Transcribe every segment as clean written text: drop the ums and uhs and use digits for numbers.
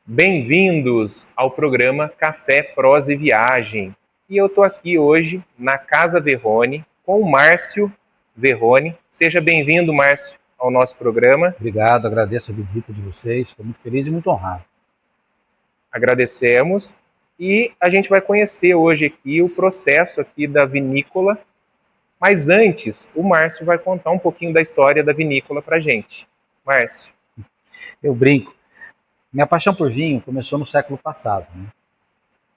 Bem-vindos ao programa Café, Prosa e Viagem. E eu estou aqui hoje na Casa Verrone com o Márcio Verrone. Seja bem-vindo, Márcio, ao nosso programa. Obrigado, agradeço a visita de vocês, estou muito feliz e muito honrado. Agradecemos. E a gente vai conhecer hoje aqui o processo aqui da vinícola. Mas antes, o Márcio vai contar um pouquinho da história da vinícola para a gente. Márcio. Eu brinco. Minha paixão por vinho começou no século passado, né?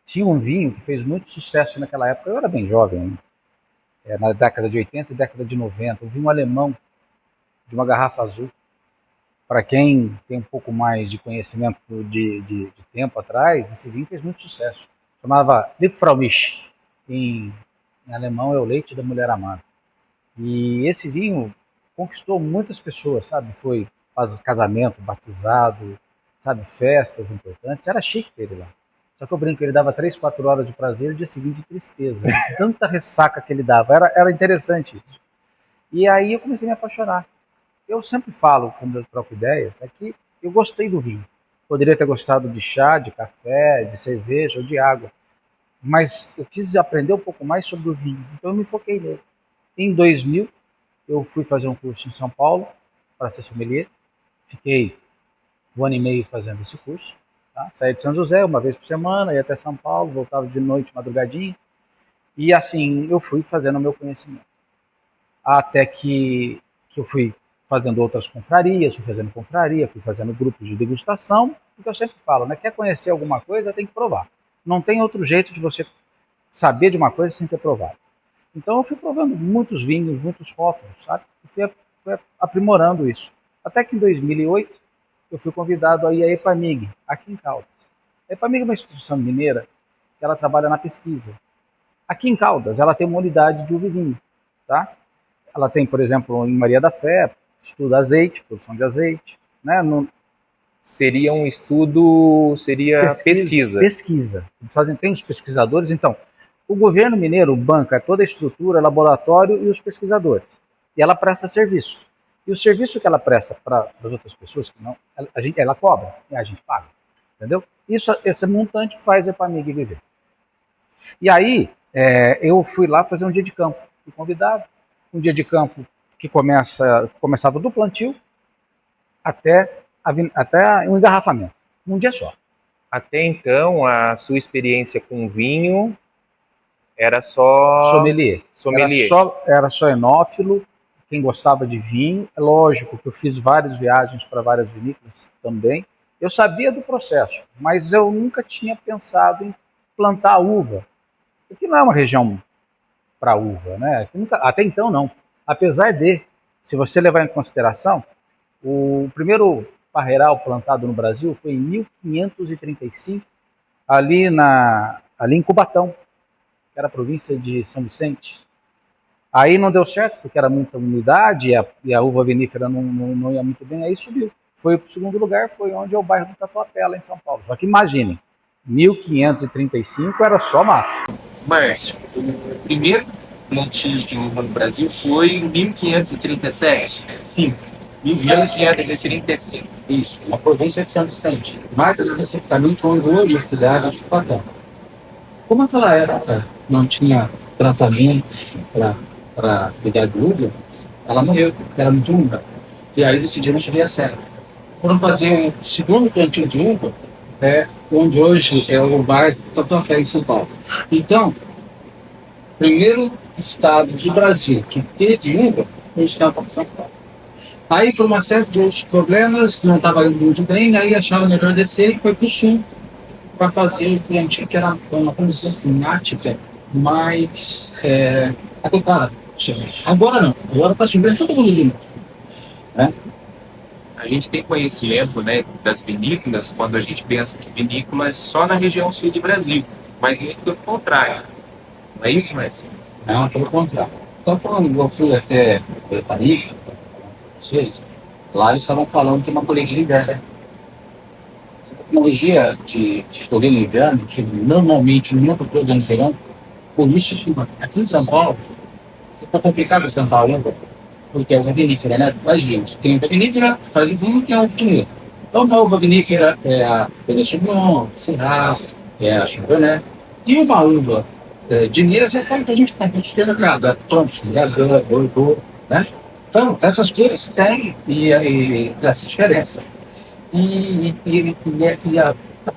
Tinha um vinho que fez muito sucesso naquela época, eu era bem jovem ainda, na década de 80 e década de 90, um vinho alemão de uma garrafa azul. Para quem tem um pouco mais de conhecimento de tempo atrás, esse vinho fez muito sucesso. Chamava Liebfraumilch, em alemão é o leite da mulher amada. E esse vinho conquistou muitas pessoas, sabe? Foi casamento, batizado, sabe? Festas importantes. Era chique ter ele lá. Só que eu brinco, ele dava 3, 4 horas de prazer e o dia seguinte de tristeza. Tanta ressaca que ele dava. Era interessante isso. E aí eu comecei a me apaixonar. Eu sempre falo, quando eu troco ideias, é que eu gostei do vinho. Poderia ter gostado de chá, de café, de cerveja ou de água. Mas eu quis aprender um pouco mais sobre o vinho. Então eu me foquei nele. Em 2000, eu fui fazer um curso em São Paulo para ser sommelier. Fiquei 1 ano e meio fazendo esse curso. Tá? Saía de São José uma vez por semana, ia até São Paulo, voltava de noite, madrugadinha. E assim eu fui fazendo o meu conhecimento. Até que eu fui fazendo outras confrarias, fui fazendo grupos de degustação, porque eu sempre falo, né? Quer conhecer alguma coisa, tem que provar. Não tem outro jeito de você saber de uma coisa sem ter provado. Então eu fui provando muitos vinhos, muitos rótulos, sabe? E fui aprimorando isso. Até que em 2008 eu fui convidado a ir à Epamig, aqui em Caldas. A Epamig é uma instituição mineira que ela trabalha na pesquisa. Aqui em Caldas ela tem uma unidade de uva e vinho, tá? Ela tem, por exemplo, em Maria da Fé, estuda azeite, produção de azeite, né? Seria um estudo, seria pesquisa. Pesquisa. Eles tem os pesquisadores, então, o governo mineiro banca toda a estrutura, laboratório e os pesquisadores. E ela presta serviço. E o serviço que ela presta para as outras pessoas, que não, ela cobra e a gente paga. Entendeu? Esse montante faz a Epamig viver. E aí, eu fui lá fazer um dia de campo. Fui convidado. Um dia de campo que começava do plantio até o engarrafamento. Um dia só. Até então, a sua experiência com vinho era só sommelier. sommelier. Era só enófilo, quem gostava de vinho. É lógico que eu fiz várias viagens para várias vinícolas também. Eu sabia do processo, mas eu nunca tinha pensado em plantar uva, porque não é uma região para uva, né? Até então não. Apesar de, se você levar em consideração, o primeiro parreiral plantado no Brasil foi em 1535, ali em Cubatão, que era a província de São Vicente. Aí não deu certo, porque era muita umidade e a uva vinífera não ia muito bem, aí subiu. Foi para o segundo lugar, foi onde é o bairro do Tatuapé, lá em São Paulo. Só que imaginem, 1535 era só mato. Márcio, o primeiro plantio de uva no Brasil foi em 1537? Sim. 1535. Isso, na província de São Vicente. Mais especificamente onde hoje é a cidade de Cubatão. Como naquela época não tinha tratamento para cuidar de uva, ela morreu, era muito úmida. E aí decidiram subir a serra. Foram fazer o segundo plantio de uva, onde hoje é o bairro Tatuapé, em São Paulo. Então, primeiro estado do Brasil que teve uva, a gente estava em São Paulo. Aí, por uma série de outros problemas, não estava indo muito bem, aí acharam melhor descer e foi para o sul para fazer o plantio, que era uma condição climática mais adequada. Agora não, agora está subindo todo mundo de novo. Né? A gente tem conhecimento, né, das vinícolas, quando a gente pensa que vinícola é só na região sul do Brasil, mas muito pelo contrário. Não é isso, Márcio? Não, pelo contrário. Então, quando eu fui até Paris, lá eles estavam falando de uma colheita de inverno. Essa tecnologia de colher no inverno, que normalmente não é todo no verão, por isso que aqui em São Paulo ficou complicado plantar uva, porque é uma vinífera, né? Faz vinho. Você tem uma vinífera, faz o vinho e tem a uva primeiro. Então, uma uva vinífera é a Cabernet Sauvignon, Syrah, é a Chardonnay. E uma uva de mesa é aquela que a gente compra no supermercado, a Thompson, Zagran, Bordeaux, né? Então, essas coisas têm e essa diferença.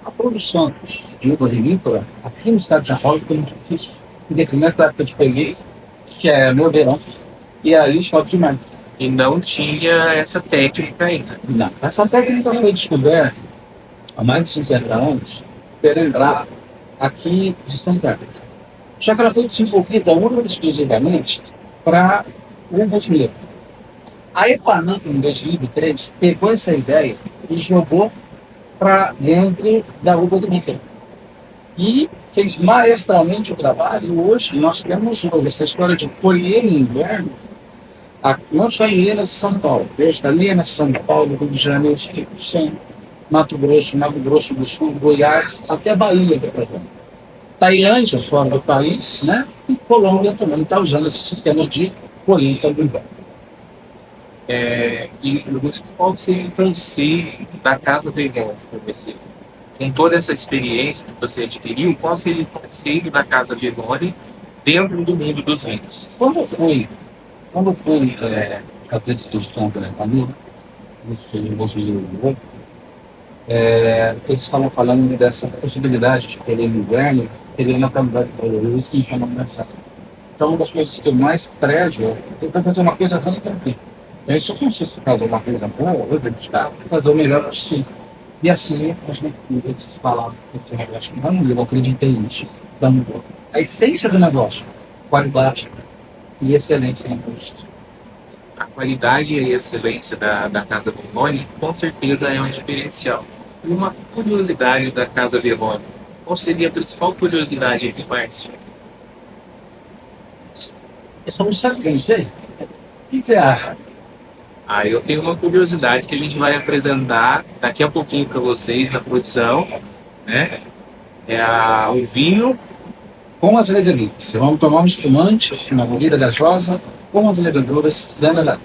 A produção de uva vinícola aqui no estado de São Paulo foi muito difícil, em detrimento da época de colheita, que é no verão, e aí chove demais. E não tinha essa técnica ainda. Não. Essa técnica foi descoberta há mais de 50 anos pelo Embrapa, aqui de São Carlos. Só que ela foi desenvolvida única e exclusivamente para uvas de mesa. A Epanam, em 2003, pegou essa ideia e jogou para dentro da uva vinícola. E fez maestralmente o trabalho. E hoje nós temos essa história de colher no inverno, não só em Minas e São Paulo, desde Minas, São Paulo, Rio de Janeiro, Espírito Santo, Mato Grosso do Sul, Goiás, até Bahia está fazendo. Tailândia, fora do país, né? E Colômbia também está usando esse sistema de colheita do inverno. E qual seria o conselho da Casa Vergão para você? Com toda essa experiência que você adquiriu, qual seria o conselho da Casa Vergone dentro do mundo dos vinhos? Quando eu fui fazer esse estudo de campo na família, isso foi em 2008, eles estavam falando dessa possibilidade de colher no inverno, teria uma qualidade de color, isso me chamou a atenção. Então, uma das coisas que eu mais prezo é tentar fazer uma coisa ruim também. Então, se eu consigo fazer uma coisa boa, eu vou buscar fazer o melhor possível. E assim, eles falavam desse negócio, não, eu acreditei nisso. Então, a essência do negócio, qualidade e excelência em custo. A qualidade e a excelência da Casa Vergone, com certeza, é um diferencial. E uma curiosidade da Casa Vergone, qual seria a principal curiosidade aqui, Márcio? Eu só não sei o que eu sei. O que você acha? Eu tenho uma curiosidade que a gente vai apresentar daqui a pouquinho para vocês na produção, né? O vinho com as leveduras. Vamos tomar um espumante, uma bebida gasosa, com as leveduras da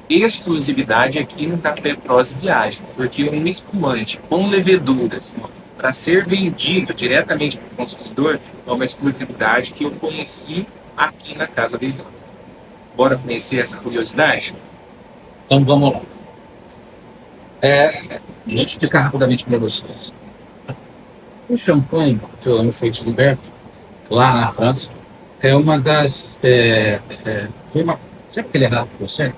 exclusividade aqui no Café Prose Viagem, porque um espumante com leveduras para ser vendido diretamente para o consumidor é uma exclusividade que eu conheci aqui na Casa Vergone. Bora conhecer essa curiosidade? Então vamos lá. Deixa eu explicar rapidamente para vocês. O champanhe que foi descoberto lá na França é uma das. Sempre que ele é rápido, você.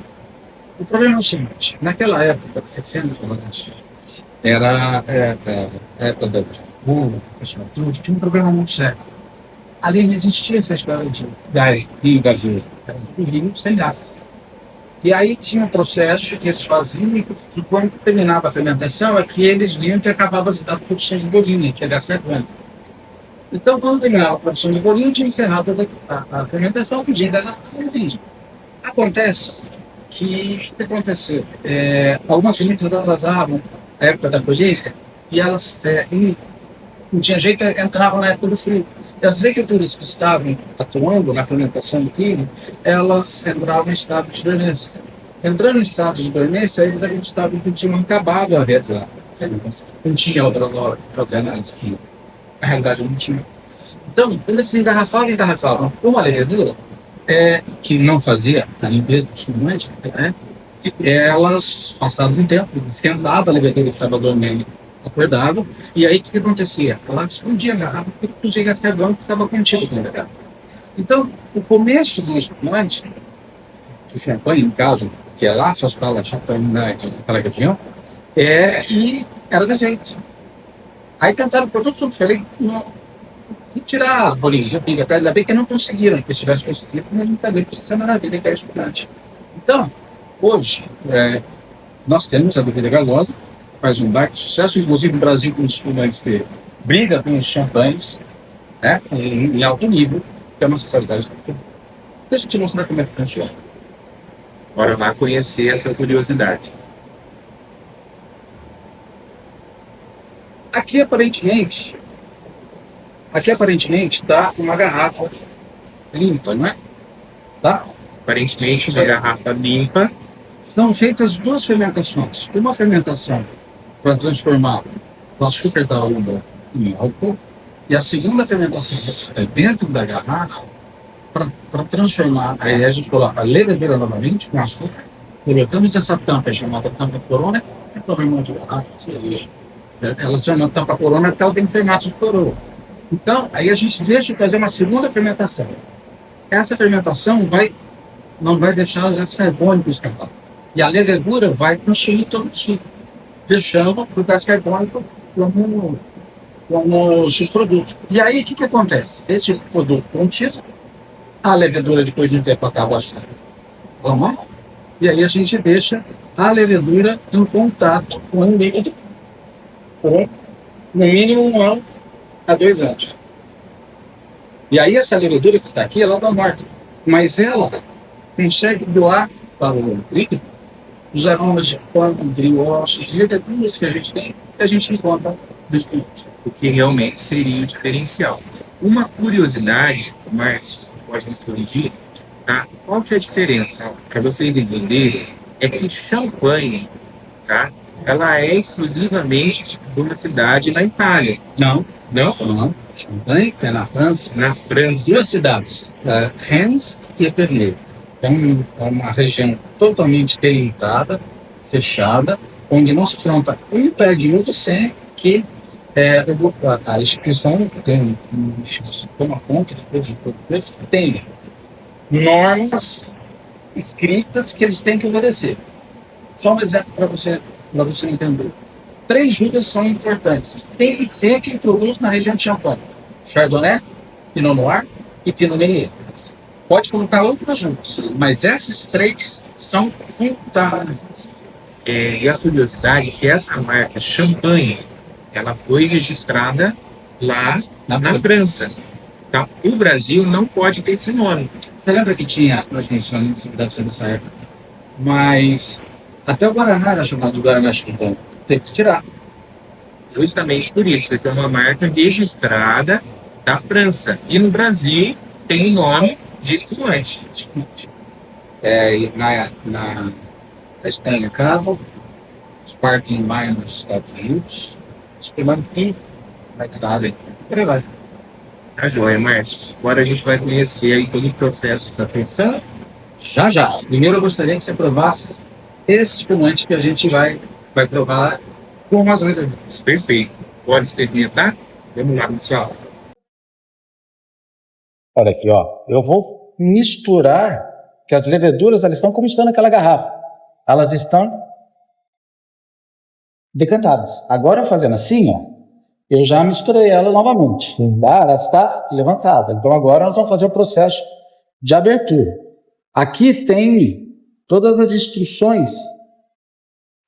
O problema é o seguinte: naquela época, de 60 anos, era a época da República, tinha um problema muito sério. Ali não existia essa história de vinho gasoso, era um vinho sem gás. E aí tinha um processo que eles faziam que quando terminava a fermentação é que eles viam que acabava a produção de bolinha, que é gás fervente. Então, quando terminava a produção de bolinha, tinha encerrado a fermentação, podia enganar a vinho. Acontece que o que aconteceu? Algumas vinícolas atrasavam a época da colheita e elas não tinha jeito, entravam na época do frio. E as leveduras que estavam atuando na fermentação do vinho, elas entravam em estado de dormência. Entrando em estado de dormência, eles acreditavam que tinham acabado a reta. Não tinha outra hora para fazer análise de na realidade não tinha. Então, quando eles engarrafavam uma levedura, que não fazia a limpeza do espumante, né? Elas, passado um tempo, esquentava a levedura que estava dormindo, acordava, e aí o que acontecia? Ela escondia a garrafa porque produzia gás carbônico que estava contido na garrafa. Então, o começo do espumante, do champanhe, no caso, que é lá, só se fala champanhe naquela região, que era defeito. Aí tentaram por tudo diferente tirar as bolinhas de pinga, ainda bem que não conseguiram, porque se tivesse conseguido, não estaria com essa maravilha que é espumante. Então, hoje, nós temos a bebida gasosa, faz um baita sucesso, inclusive no Brasil, com os espumantes que briga com os champanhes, né, em alto nível, que é a nossa qualidade. Deixa eu te mostrar como é que funciona. Bora lá conhecer essa curiosidade. Aqui aparentemente está uma garrafa limpa, não é? Tá? Aparentemente uma garrafa limpa. São feitas duas fermentações. Uma fermentação para transformar o açúcar da uva em álcool, e a segunda fermentação é dentro da garrafa para transformar. Aí a gente coloca a levedura novamente com açúcar, colocamos essa tampa chamada tampa corona, que é problema de garrafa, cerveja. Ela se chama tampa corona porque ela tem formato de coroa. Então, aí a gente deixa de fazer uma segunda fermentação. Essa fermentação não vai deixar os gases carbônicos escapar. E a levedura vai consumir todo o suco, deixando o gás carbônico como subproduto. E aí, o que acontece? Esse produto contido, a levedura, depois de um tempo, acaba açúcar. Vamos lá? E aí a gente deixa a levedura em contato com o líquido por no mínimo 1 ano a 2 anos. E aí essa levedura que está aqui, ela dá morte. Mas ela consegue doar para o líquido os aromas de pano, brioches, de leveduras que a gente tem, que a gente encontra nos produtos. O que realmente seria o diferencial. Uma curiosidade, Márcio, pode me corrigir, tá? Qual que é a diferença? Para vocês entenderem, é que champanhe, tá? Ela é exclusivamente de uma cidade na Itália. Não, Não? não. Champagne, que é na França. Na França. 2 cidades, Rennes e Epernay. É uma região totalmente delimitada, fechada, onde não se planta um pé de uva sem que a instituição tem uma instituição que toma conta de todos os produtores que tem normas escritas que eles têm que obedecer. Só um exemplo para você entender. 3 uvas são importantes. Tem que ter quem produz na região de Champagne: Chardonnay, Pinot Noir e Pinot Meunier. Pode colocar outras uvas, mas essas 3 são fundamentais. E a curiosidade é que essa marca Champagne, ela foi registrada lá na França. Tá? O Brasil não pode ter esse nome. Você lembra que tinha, nós mencionamos, deve ser dessa época, mas até o Guaraná era chamado de Guaraná Champagne. Teve que tirar. Justamente por isso, porque é uma marca registrada da França. E no Brasil tem o nome de espumante. E na Espanha, Cava, Sparkling Wine nos Estados Unidos, Spumante na Itália, por aí vai. Tá joia, Márcio. Agora a gente vai conhecer aí todo o processo da produção. Já. Primeiro eu gostaria que você provasse esse espumante que a gente vai provar com as leveduras. Perfeito. Pode experimentar? Vamos lá, pessoal. Olha aqui, ó. Eu vou misturar, que as leveduras, elas estão como estão naquela garrafa. Elas estão decantadas. Agora, fazendo assim, ó, eu já misturei ela novamente. Tá? Ela está levantada. Então, agora nós vamos fazer o processo de abertura. Aqui tem todas as instruções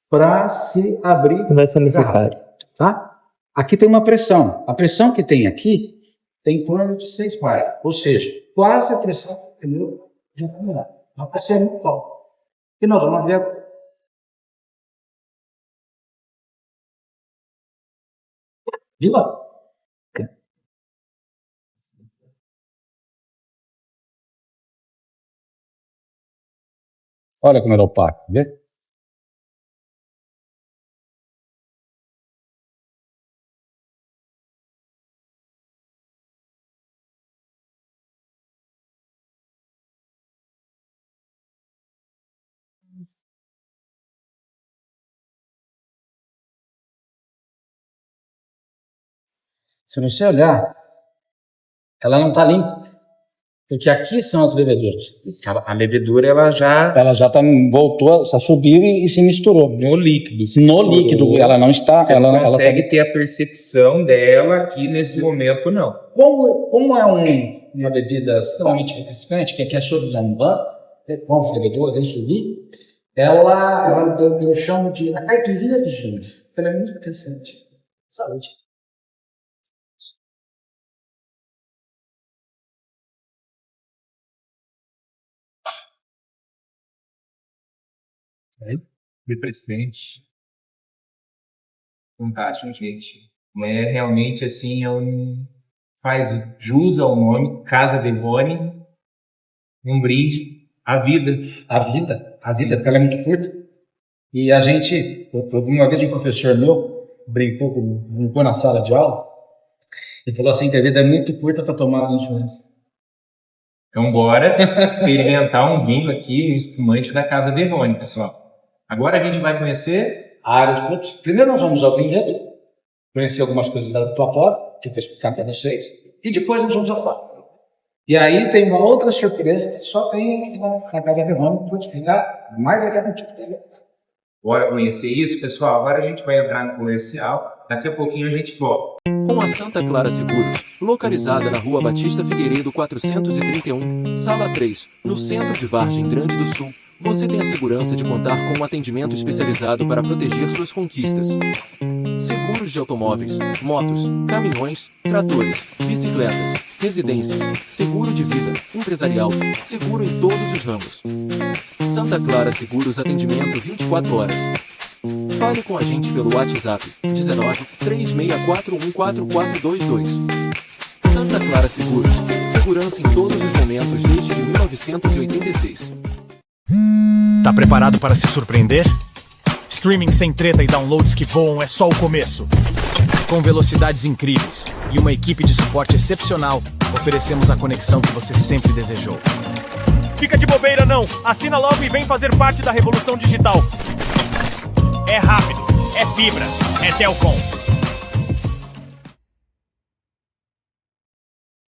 para se abrir. Vai ser necessário. Tá? Aqui tem uma pressão. A pressão que tem aqui tem em torno de 6 bar. Ou seja, quase a pressão do pneu de um caminhão. Uma pressão muito alta. E nós vamos ver. Viva? Olha como era opaco, vê? Se você olhar, ela não está limpa. Porque aqui são as leveduras. A levedura, ela já Voltou a subir e se misturou. no líquido. No líquido, ela não está. Você ela não consegue ela ter a percepção dela aqui nesse momento, não. como é uma bebida extremamente refrescante, que é Sauvignon Blanc, com as leveduras, em subir, eu chamo de a caipirinha de junho. Ela é muito refrescante. Saúde. Refrescante. Fantástico, gente. É realmente assim, faz jus ao nome, Casa Verrone, um brinde à vida. A vida, porque ela é muito curta. E a gente, uma vez um professor meu brincou na sala de aula e falou assim que a vida é muito curta para tomar influência. Então, bora experimentar um vinho aqui, um espumante da Casa Verrone, pessoal. Agora a gente vai conhecer a área de produção. Primeiro nós vamos ao vinhedo, conhecer algumas coisas da Dupla, que eu vou explicar para vocês, e depois nós vamos ao fábrica. E aí tem uma outra surpresa que só tem aqui na Casa Verrone, que eu vou te explicar mais aqui a pouquinho. Bora conhecer isso, pessoal. Agora a gente vai entrar no comercial. Daqui a pouquinho a gente volta. Com a Santa Clara Seguros, localizada na Rua Batista Figueiredo 431, Sala 3, no centro de Vargem Grande do Sul, você tem a segurança de contar com um atendimento especializado para proteger suas conquistas. Seguros de automóveis, motos, caminhões, tratores, bicicletas, residências, seguro de vida, empresarial, seguro em todos os ramos. Santa Clara Seguros, atendimento 24 horas. Fale com a gente pelo WhatsApp 19 3641 4422. Santa Clara Seguros, segurança em todos os momentos desde 1986. Tá preparado para se surpreender? Streaming sem treta e downloads que voam é só o começo. Com velocidades incríveis e uma equipe de suporte excepcional, oferecemos a conexão que você sempre desejou. Fica de bobeira não! Assina logo e vem fazer parte da revolução digital. É rápido, é fibra, é Telcom.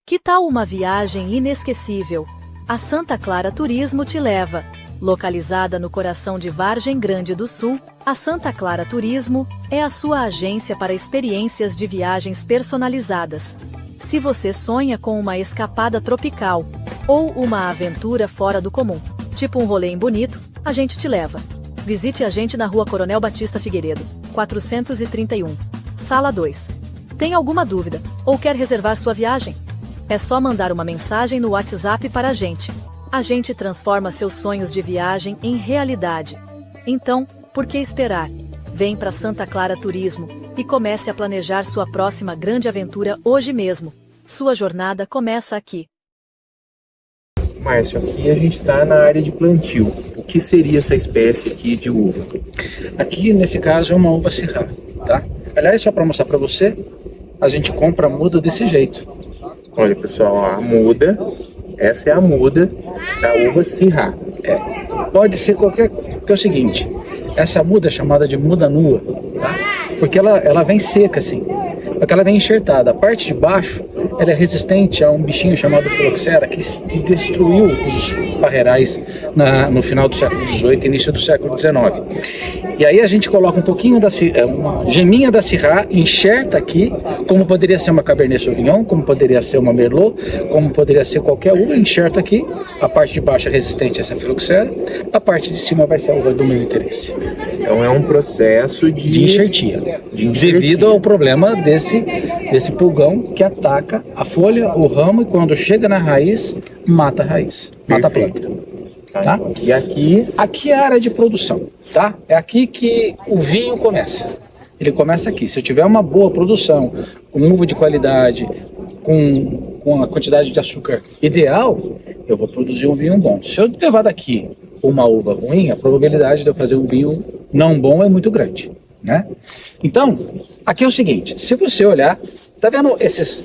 Que tal uma viagem inesquecível? A Santa Clara Turismo te leva. Localizada no coração de Vargem Grande do Sul, a Santa Clara Turismo é a sua agência para experiências de viagens personalizadas. Se você sonha com uma escapada tropical ou uma aventura fora do comum, tipo um rolê em Bonito, a gente te leva. Visite a gente na Rua Coronel Batista Figueiredo, 431, Sala 2. Tem alguma dúvida ou quer reservar sua viagem? É só mandar uma mensagem no WhatsApp para a gente. A gente transforma seus sonhos de viagem em realidade. Então, por que esperar? Vem para Santa Clara Turismo e comece a planejar sua próxima grande aventura hoje mesmo. Sua jornada começa aqui. Márcio, aqui a gente está na área de plantio. O que seria essa espécie aqui de uva? Aqui, nesse caso, é uma uva Syrah, tá? Aliás, só para mostrar para você, a gente compra a muda desse jeito. Olha, pessoal, ó, a muda, essa é a muda da uva Syrah. Pode ser qualquer... Porque é o seguinte, essa muda é chamada de muda nua, tá? Porque ela vem seca assim, porque ela vem enxertada. A parte de baixo, ela é resistente a um bichinho chamado filoxera que destruiu os parreirais no final do século XVIII e início do século XIX. E aí a gente coloca um pouquinho uma geminha da Syrah, enxerta aqui, como poderia ser uma Cabernet Sauvignon, como poderia ser uma Merlot, como poderia ser qualquer uva, enxerta aqui. A parte de baixo é resistente a essa filoxera, a parte de cima vai ser a uva do meu interesse. Então é um processo de enxertia, devido ao problema desse pulgão que ataca a folha, o ramo, e quando chega na raiz, mata a raiz, mata a planta. Tá? E aqui é a área de produção, tá? É aqui que o vinho começa. Ele começa aqui. Se eu tiver uma boa produção, com uva de qualidade, com a quantidade de açúcar ideal, eu vou produzir um vinho bom. Se eu levar daqui uma uva ruim, a probabilidade de eu fazer um vinho não bom é muito grande, né? Então, aqui é o seguinte, se você olhar, tá vendo esses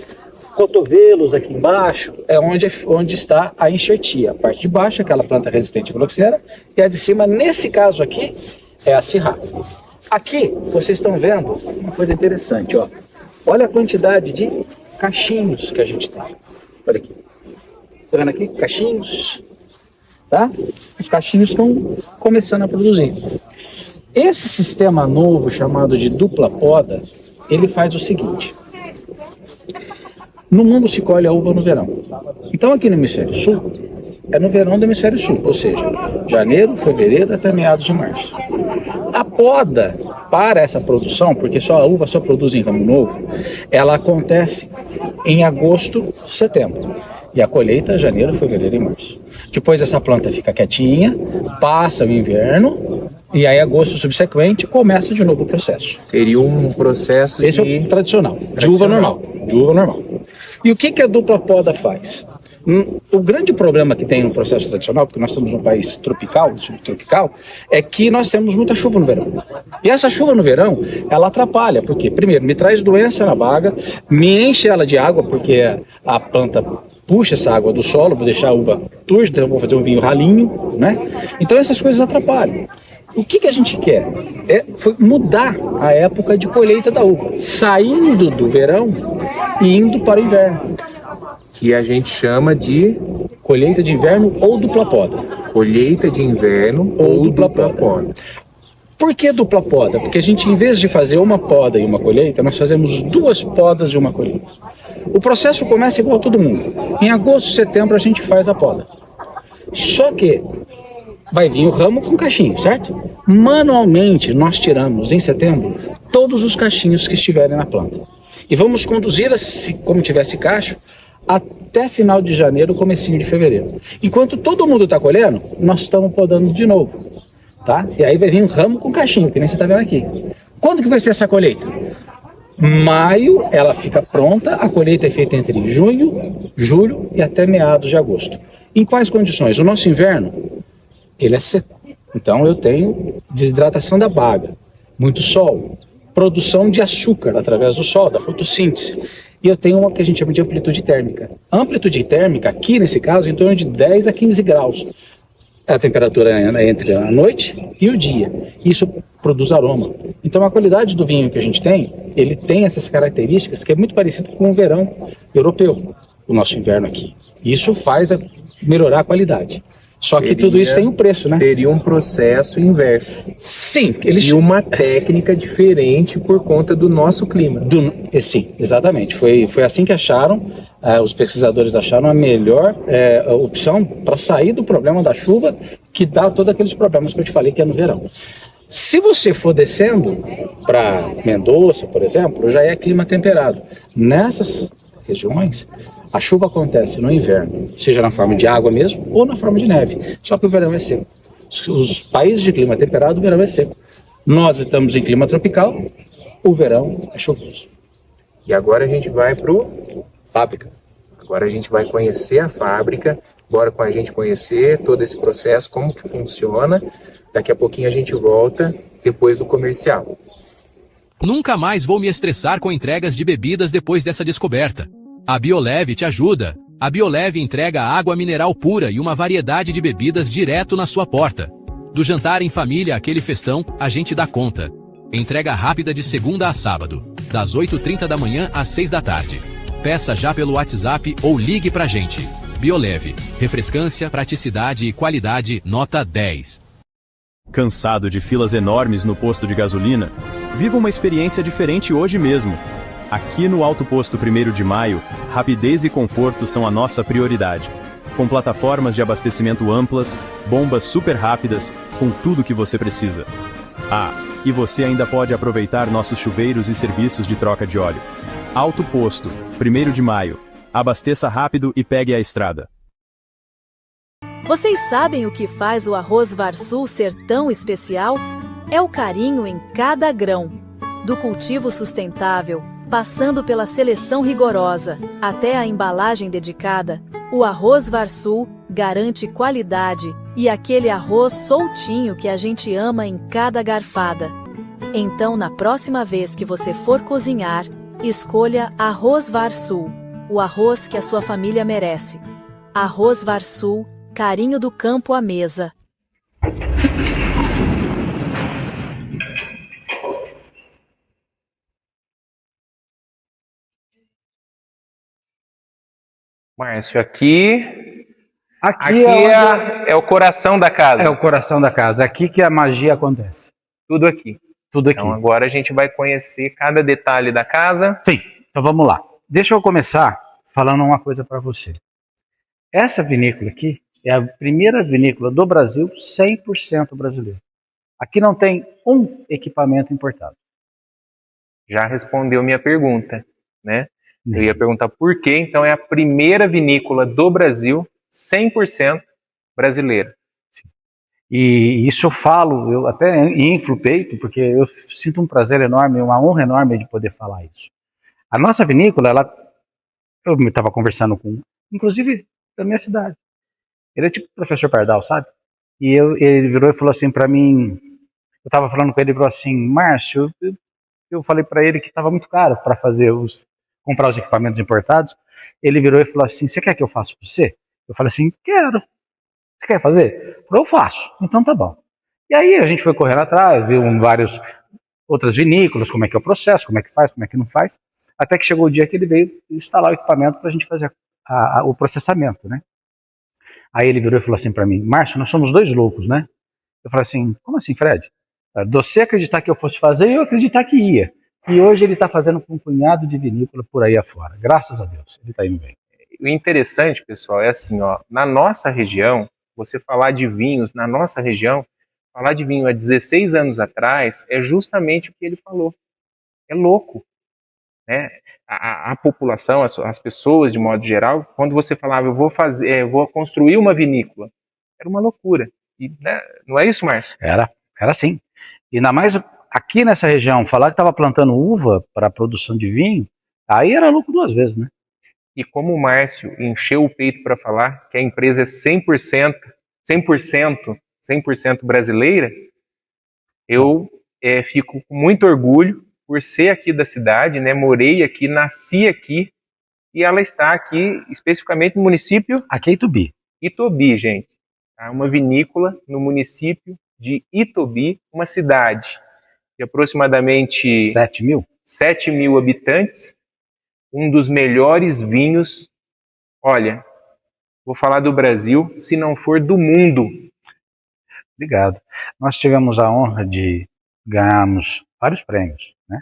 cotovelos aqui embaixo? É onde está a enxertia. A parte de baixo é aquela planta resistente à filoxera, e a de cima, nesse caso aqui, é a Syrah. Aqui, vocês estão vendo uma coisa interessante, ó. Olha a quantidade de cachinhos que a gente tem. Olha aqui. Tá vendo aqui? Cachinhos. Tá? Os cachinhos estão começando a produzir. Esse sistema novo, chamado de dupla poda, ele faz o seguinte. No mundo se colhe a uva no verão. Então aqui no hemisfério sul, é no verão do hemisfério sul, ou seja, janeiro, fevereiro até meados de março. A poda para essa produção, porque a uva só produz em ramo novo, ela acontece em agosto, setembro. E a colheita janeiro, fevereiro e março. Depois essa planta fica quietinha, passa o inverno, e aí agosto subsequente começa de novo o processo. Seria um processo Esse é o tradicional, de uva normal. E o que a dupla poda faz? O grande problema que tem no processo tradicional, porque nós estamos num país tropical, subtropical, é que nós temos muita chuva no verão. E essa chuva no verão, ela atrapalha, porque, primeiro, me traz doença na baga, me enche ela de água, porque a planta puxa essa água do solo, vou deixar a uva turva, então eu vou fazer um vinho ralinho, né? Então essas coisas atrapalham. O que a gente quer? Foi mudar a época de colheita da uva, saindo do verão e indo para o inverno. Que a gente chama de Colheita de inverno ou dupla poda. colheita de inverno ou dupla poda. Por que dupla poda? Porque a gente, em vez de fazer uma poda e uma colheita, nós fazemos 2 podas e uma colheita. O processo começa igual a todo mundo. Em agosto, setembro, a gente faz a poda. Só que vai vir o ramo com cachinho, certo? Manualmente, nós tiramos, em setembro, todos os cachinhos que estiverem na planta. E vamos conduzi-las, como tivesse cacho, até final de janeiro, comecinho de fevereiro. Enquanto todo mundo está colhendo, nós estamos podando de novo. Tá? E aí vai vir um ramo com cachinho, que nem você está vendo aqui. Quando que vai ser essa colheita? Maio, ela fica pronta, a colheita é feita entre junho, julho e até meados de agosto. Em quais condições? O nosso inverno, ele é seco. Então eu tenho desidratação da baga, muito sol, produção de açúcar através do sol, da fotossíntese. E eu tenho uma que a gente chama de amplitude térmica. A amplitude térmica, aqui nesse caso, é em torno de 10 a 15 graus. A temperatura é entre a noite e o dia. Isso produz aroma. Então a qualidade do vinho que a gente tem, ele tem essas características que é muito parecido com o verão europeu, o nosso inverno aqui. Isso faz melhorar a qualidade. Só que tudo isso tem um preço, né? Seria um processo inverso. Sim. E uma técnica diferente por conta do nosso clima. Sim, exatamente. Foi assim que acharam, os pesquisadores acharam a melhor opção para sair do problema da chuva, que dá todos aqueles problemas que eu te falei que é no verão. Se você for descendo para Mendoza, por exemplo, já é clima temperado. Nessas regiões, a chuva acontece no inverno, seja na forma de água mesmo ou na forma de neve. Só que o verão é seco. Os países de clima temperado, o verão é seco. Nós estamos em clima tropical, o verão é chuvoso. E agora a gente vai para fábrica. Agora a gente vai conhecer a fábrica. Bora com a gente conhecer todo esse processo, como que funciona. Daqui a pouquinho a gente volta depois do comercial. Nunca mais vou me estressar com entregas de bebidas depois dessa descoberta. A Bioleve te ajuda. A Bioleve entrega água mineral pura e uma variedade de bebidas direto na sua porta. Do jantar em família àquele festão, a gente dá conta. Entrega rápida de segunda a sábado, das 8h30 da manhã às 6 da tarde. Peça já pelo WhatsApp ou ligue pra gente. Bioleve, refrescância, praticidade e qualidade, nota 10. Cansado de filas enormes no posto de gasolina? Viva uma experiência diferente hoje mesmo. Aqui no Alto Posto 1º de Maio, rapidez e conforto são a nossa prioridade. Com plataformas de abastecimento amplas, bombas super rápidas, com tudo o que você precisa. Ah, e você ainda pode aproveitar nossos chuveiros e serviços de troca de óleo. Alto Posto, 1º de Maio. Abasteça rápido e pegue a estrada. Vocês sabem o que faz o arroz Varsul ser tão especial? É o carinho em cada grão. Do cultivo sustentável, passando pela seleção rigorosa, até a embalagem dedicada, o arroz Varsul garante qualidade e aquele arroz soltinho que a gente ama em cada garfada. Então, na próxima vez que você for cozinhar, escolha Arroz Varsul, o arroz que a sua família merece. Arroz Varsul, carinho do campo à mesa. Márcio, aqui é é o coração da casa. É o coração da casa. Aqui que a magia acontece. Tudo aqui. Tudo aqui. Então agora a gente vai conhecer cada detalhe da casa. Sim, então vamos lá. Deixa eu começar falando uma coisa para você. Essa vinícola aqui é a primeira vinícola do Brasil 100% brasileira. Aqui não tem um equipamento importado. Já respondeu minha pergunta, né? Eu ia perguntar por que, então é a primeira vinícola do Brasil 100% brasileira. Sim. E isso eu falo, eu até inflo o peito, porque eu sinto um prazer enorme, uma honra enorme de poder falar isso. A nossa vinícola, eu estava conversando com, inclusive, da minha cidade. Ele é tipo o professor Pardal, sabe? E ele virou e falou assim para mim, eu estava falando com ele, ele falou assim, Márcio, eu falei para ele que estava muito caro para comprar os equipamentos importados. Ele virou e falou assim, você quer que eu faça para você? Eu falei assim, quero. Você quer fazer? Ele falou, eu faço. Então tá bom. E aí a gente foi correndo atrás, viu várias outras vinícolas, como é que é o processo, como é que faz, como é que não faz, até que chegou o dia que ele veio instalar o equipamento para a gente fazer o processamento, né? Aí ele virou e falou assim para mim, Márcio, nós somos dois loucos, né? Eu falei assim, como assim, Fred? Você acreditar que eu fosse fazer e eu acreditar que ia. E hoje ele está fazendo com um punhado de vinícola por aí afora. Graças a Deus, ele está indo bem. O interessante, pessoal, é assim, ó, na nossa região, você falar de vinhos na nossa região, falar de vinho há 16 anos atrás é justamente o que ele falou. É louco, né? A população, as pessoas de modo geral, quando você falava, eu vou construir uma vinícola, era uma loucura. E, né, não é isso, Márcio? Era sim. E ainda mais aqui nessa região, falar que estava plantando uva para a produção de vinho, aí era louco duas vezes, né? E como o Márcio encheu o peito para falar que a empresa é 100% brasileira, eu fico com muito orgulho por ser aqui da cidade, né? Morei aqui, nasci aqui, e ela está aqui especificamente no município... Aqui é Itobi. Itobi, gente. Tá? Uma vinícola no município de Itobi, uma cidade de aproximadamente 7 mil habitantes, um dos melhores vinhos, olha, vou falar do Brasil, se não for do mundo. Obrigado. Nós tivemos a honra de ganharmos vários prêmios, né?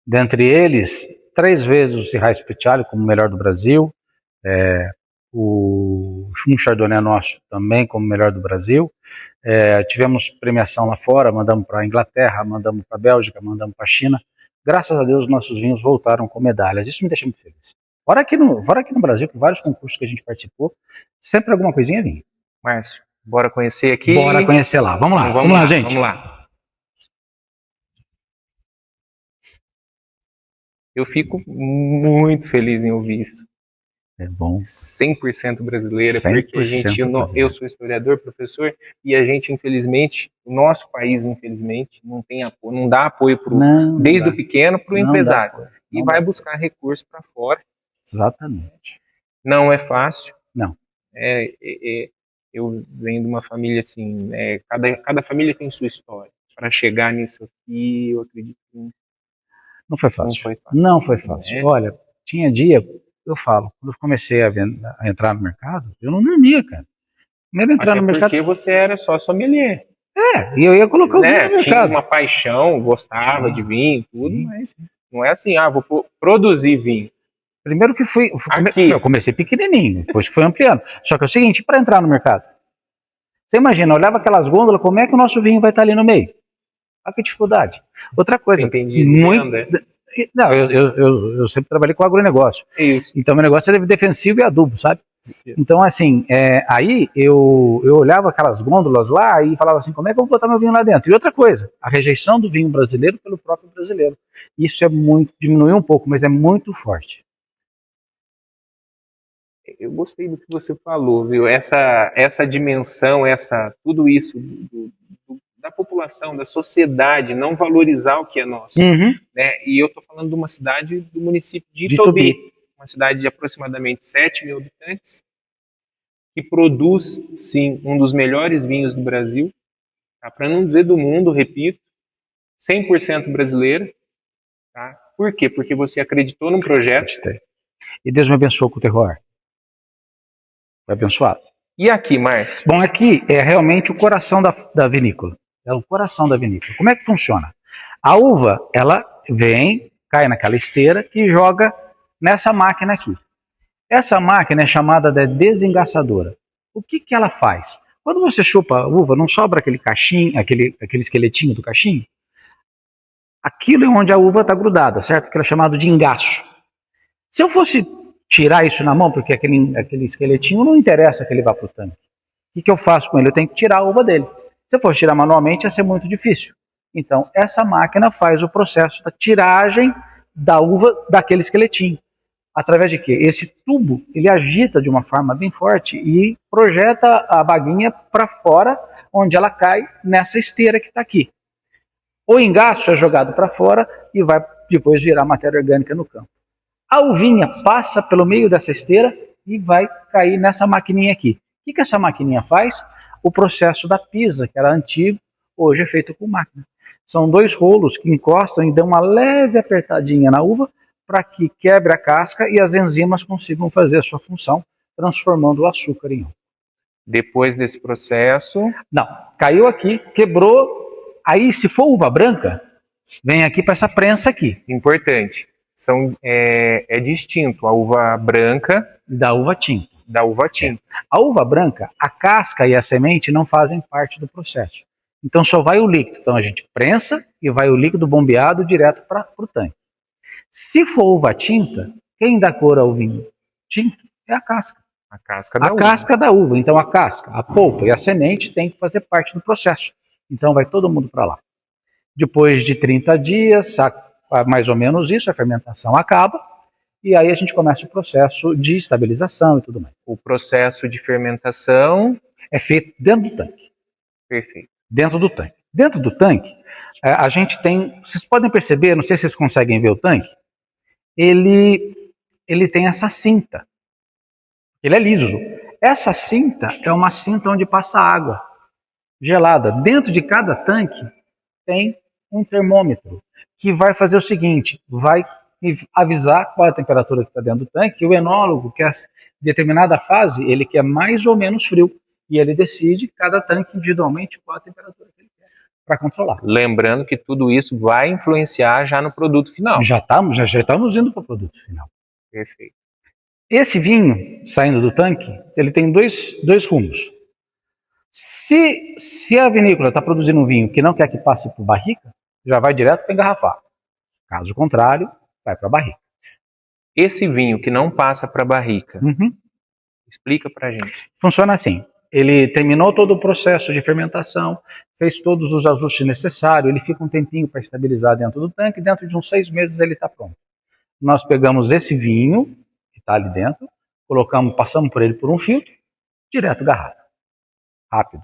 Dentre eles, 3 vezes o Syrah Speciale como o melhor do Brasil, um Chardonnay nosso também como o melhor do Brasil. Tivemos premiação lá fora, mandamos para a Inglaterra, mandamos para a Bélgica, mandamos para a China. Graças a Deus, nossos vinhos voltaram com medalhas. Isso me deixa muito feliz. Fora aqui no Brasil, por vários concursos que a gente participou, sempre alguma coisinha vinha. Márcio, bora conhecer aqui? Bora conhecer lá. Vamos lá, vamos lá, gente. Vamos lá. Eu fico muito feliz em ouvir isso. É bom. 100% brasileira, 100% porque a gente, brasileira. eu sou historiador, professor, e a gente, infelizmente, o nosso país, infelizmente, não tem apoio, não dá apoio desde o pequeno para o empresário. E vai buscar recurso para fora. Exatamente. Não é fácil. Não. Eu venho de uma família assim, cada família tem sua história. Para chegar nisso aqui, eu acredito que não foi fácil. Não foi fácil. Não foi fácil. Olha, tinha dia, eu falo, quando eu comecei a entrar no mercado, eu não dormia, cara. Primeiro entrar no mercado. Porque você era só sommelier. E eu ia colocar o vinho no mercado. Tinha uma paixão, gostava de vinho, tudo, sim. Mas não é assim, vou produzir vinho. Primeiro que eu comecei pequenininho, depois que foi ampliando. Só que é o seguinte, para entrar no mercado, você imagina, eu olhava aquelas gôndolas, como é que o nosso vinho vai estar ali no meio? Olha que dificuldade. Outra coisa, não, eu sempre trabalhei com agronegócio. Isso. Então meu negócio era defensivo e adubo, sabe? Então assim, aí eu olhava aquelas gôndolas lá e falava assim, como é que eu vou botar meu vinho lá dentro? E outra coisa, a rejeição do vinho brasileiro pelo próprio brasileiro. Isso diminuiu um pouco, mas é muito forte. Eu gostei do que você falou, viu? Essa dimensão, tudo isso da população, da sociedade, não valorizar o que é nosso. Uhum. Né? E eu estou falando de uma cidade do município de Itobi, uma cidade de aproximadamente 7 mil habitantes, que produz, sim, um dos melhores vinhos do Brasil, tá? Para não dizer do mundo, repito, 100% brasileiro. Tá? Por quê? Porque você acreditou num projeto. E Deus me abençoou com o terroir. Foi abençoado. E aqui, Márcio? Bom, aqui é realmente o coração da vinícola. É o coração da vinícola. Como é que funciona? A uva, ela vem, cai naquela esteira e joga nessa máquina aqui. Essa máquina é chamada de desengaçadora. O que ela faz? Quando você chupa a uva, não sobra aquele cachinho, aquele esqueletinho do cachinho? Aquilo é onde a uva está grudada, certo? Aquilo é chamado de engaço. Se eu fosse tirar isso na mão, porque aquele esqueletinho não interessa que ele vá para o tanque. O que eu faço com ele? Eu tenho que tirar a uva dele. Se eu fosse tirar manualmente, ia ser muito difícil. Então, essa máquina faz o processo da tiragem da uva daquele esqueletinho. Através de quê? Esse tubo, ele agita de uma forma bem forte e projeta a baguinha para fora, onde ela cai nessa esteira que está aqui. O engaço é jogado para fora e vai depois virar matéria orgânica no campo. A uvinha passa pelo meio dessa esteira e vai cair nessa maquininha aqui. O que essa maquininha faz? O processo da pisa, que era antigo, hoje é feito com máquina. São 2 rolos que encostam e dão uma leve apertadinha na uva para que quebre a casca e as enzimas consigam fazer a sua função, transformando o açúcar em álcool. Depois desse processo... Não, caiu aqui, quebrou, aí se for uva branca, vem aqui para essa prensa aqui. Importante, é distinto a uva branca da uva tinta. A uva branca, a casca e a semente não fazem parte do processo. Então só vai o líquido. Então a gente prensa e vai o líquido bombeado direto para o tanque. Se for uva tinta, quem dá cor ao vinho tinto é a casca. A casca da uva. Então a casca, a polpa e a semente tem que fazer parte do processo. Então vai todo mundo para lá. Depois de 30 dias, mais ou menos isso, a fermentação acaba. E aí a gente começa o processo de estabilização e tudo mais. O processo de fermentação é feito dentro do tanque. Perfeito. Dentro do tanque. Dentro do tanque, a gente tem... Vocês podem perceber, não sei se vocês conseguem ver o tanque, ele tem essa cinta. Ele é liso. Essa cinta é uma cinta onde passa água gelada. Dentro de cada tanque tem um termômetro que vai fazer o seguinte, vai avisar qual é a temperatura que está dentro do tanque, e o enólogo, que é determinada fase, ele quer mais ou menos frio, e ele decide, cada tanque individualmente, qual a temperatura que ele quer, para controlar. Lembrando que tudo isso vai influenciar já no produto final. Já estamos indo para o produto final. Perfeito. Esse vinho, saindo do tanque, ele tem dois rumos. Se a vinícola está produzindo um vinho que não quer que passe por barrica, já vai direto para engarrafar. Caso contrário, vai para a barrica. Esse vinho que não passa para a barrica, explica para a gente. Funciona assim, ele terminou todo o processo de fermentação, fez todos os ajustes necessários, ele fica um tempinho para estabilizar dentro do tanque, dentro de uns 6 meses ele está pronto. Nós pegamos esse vinho, que está ali dentro, passamos por ele por um filtro, direto garrafa. Rápido.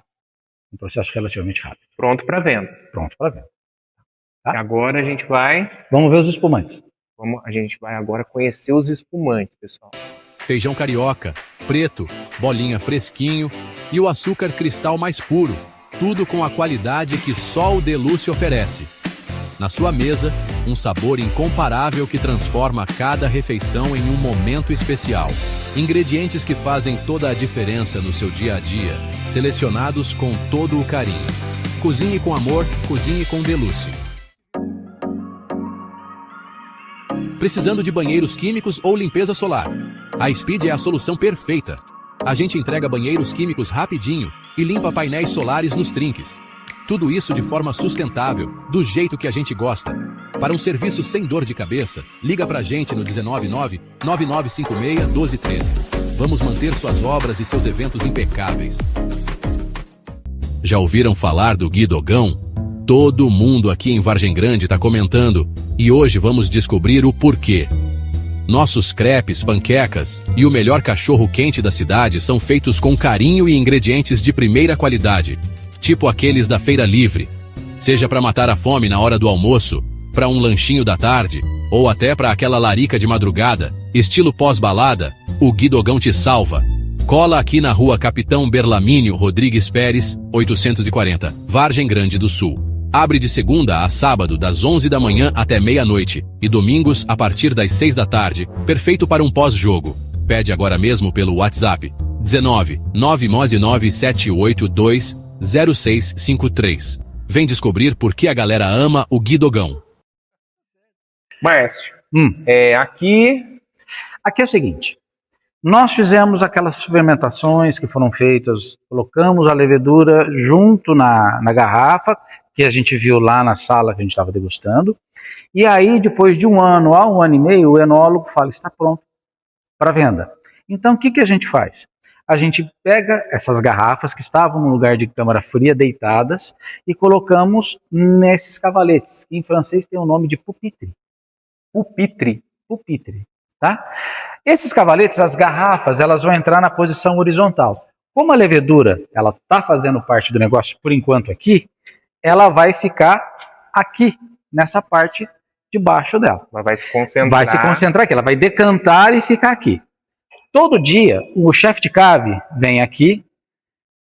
Um processo relativamente rápido. Pronto para venda. Pronto para venda. Tá? Agora a gente vai... Vamos ver os espumantes. A gente vai agora conhecer os espumantes, pessoal. Feijão carioca, preto, bolinha fresquinho e o açúcar cristal mais puro. Tudo com a qualidade que só o Deluce oferece. Na sua mesa, um sabor incomparável que transforma cada refeição em um momento especial. Ingredientes que fazem toda a diferença no seu dia a dia, selecionados com todo o carinho. Cozinhe com amor, cozinhe com Deluce. Precisando de banheiros químicos ou limpeza solar? A Speed é a solução perfeita. A gente entrega banheiros químicos rapidinho e limpa painéis solares nos trinques. Tudo isso de forma sustentável, do jeito que a gente gosta. Para um serviço sem dor de cabeça, liga pra gente no 199-9956-1213. Vamos manter suas obras e seus eventos impecáveis. Já ouviram falar do Guidogão? Todo mundo aqui em Vargem Grande está comentando, e hoje vamos descobrir o porquê. Nossos crepes, panquecas e o melhor cachorro-quente da cidade são feitos com carinho e ingredientes de primeira qualidade, tipo aqueles da Feira Livre. Seja para matar a fome na hora do almoço, para um lanchinho da tarde, ou até para aquela larica de madrugada, estilo pós-balada, o Guidogão te salva. Cola aqui na rua Capitão Berlamínio Rodrigues Pérez, 840, Vargem Grande do Sul. Abre de segunda a sábado das 11 da manhã até meia-noite e domingos a partir das 6 da tarde, perfeito para um pós-jogo. Pede agora mesmo pelo WhatsApp 19 999 782 0653. Vem descobrir por que a galera ama o Guidogão. Márcio, aqui é o seguinte, nós fizemos aquelas fermentações que foram feitas, colocamos a levedura junto na garrafa, que a gente viu lá na sala que a gente estava degustando, e aí depois de 1 ano a 1 ano e meio, o enólogo fala, está pronto para venda. Então o que a gente faz? A gente pega essas garrafas que estavam no lugar de câmara fria deitadas e colocamos nesses cavaletes, que em francês tem o nome de pupitre. Pupitre. Pupitre. Tá? Esses cavaletes, as garrafas, elas vão entrar na posição horizontal. Como a levedura ela está fazendo parte do negócio por enquanto aqui, ela vai ficar aqui, nessa parte de baixo dela. Ela vai se concentrar. Vai se concentrar aqui, ela vai decantar e ficar aqui. Todo dia, o chefe de cave vem aqui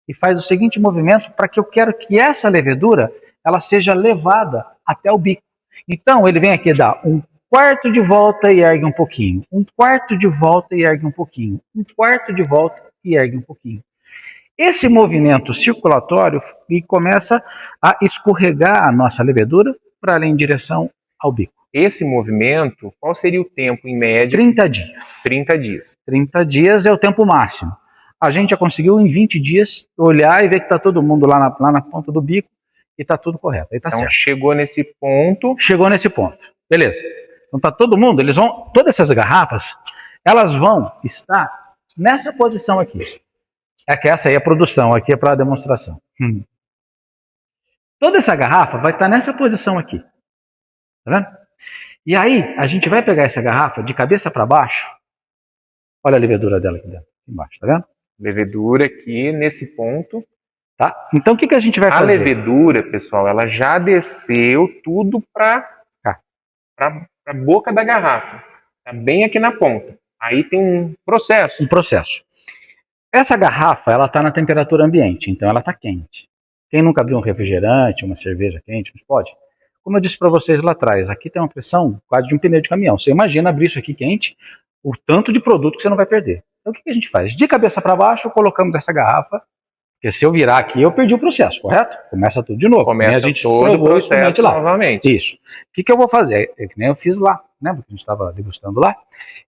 e faz o seguinte movimento para que eu quero que essa levedura ela seja levada até o bico. Então, ele vem aqui dar um quarto de volta e ergue um pouquinho, um quarto de volta e ergue um pouquinho, um quarto de volta e ergue um pouquinho. Esse movimento circulatório e começa a escorregar a nossa levedura para ali em direção ao bico. Esse movimento, qual seria o tempo em média? 30 dias. 30 dias. 30 dias é o tempo máximo. A gente já conseguiu em 20 dias olhar e ver que está todo mundo lá na ponta do bico e está tudo correto. Aí tá Então certo. chegou nesse ponto. Chegou nesse ponto. Beleza. Então tá todo mundo, eles vão, todas essas garrafas, elas vão estar nessa posição aqui. É que essa aí é a produção, aqui é para a demonstração. Toda essa garrafa vai estar nessa posição aqui. Tá vendo? E aí, a gente vai pegar essa garrafa de cabeça para baixo. Olha a levedura dela aqui dentro, aqui embaixo, tá vendo? Levedura aqui nesse ponto. Tá? Então o que a gente vai fazer? A levedura, pessoal, ela já desceu tudo para a boca da garrafa. Tá bem aqui na ponta. Aí tem um processo. Um processo. Essa garrafa, ela está na temperatura ambiente, então ela está quente. Quem nunca abriu um refrigerante, uma cerveja quente, não pode? Como eu disse para vocês lá atrás, aqui tem uma pressão quase de um pneu de caminhão. Você imagina abrir isso aqui quente, o tanto de produto que você não vai perder. Então o que a gente faz? De cabeça para baixo, colocamos essa garrafa, porque se eu virar aqui, eu perdi o processo, correto? Começa tudo de novo. Começa a gente todo o processo lá. novamente. Isso. O que eu vou fazer? É que nem eu fiz lá, né? Porque a gente estava degustando lá.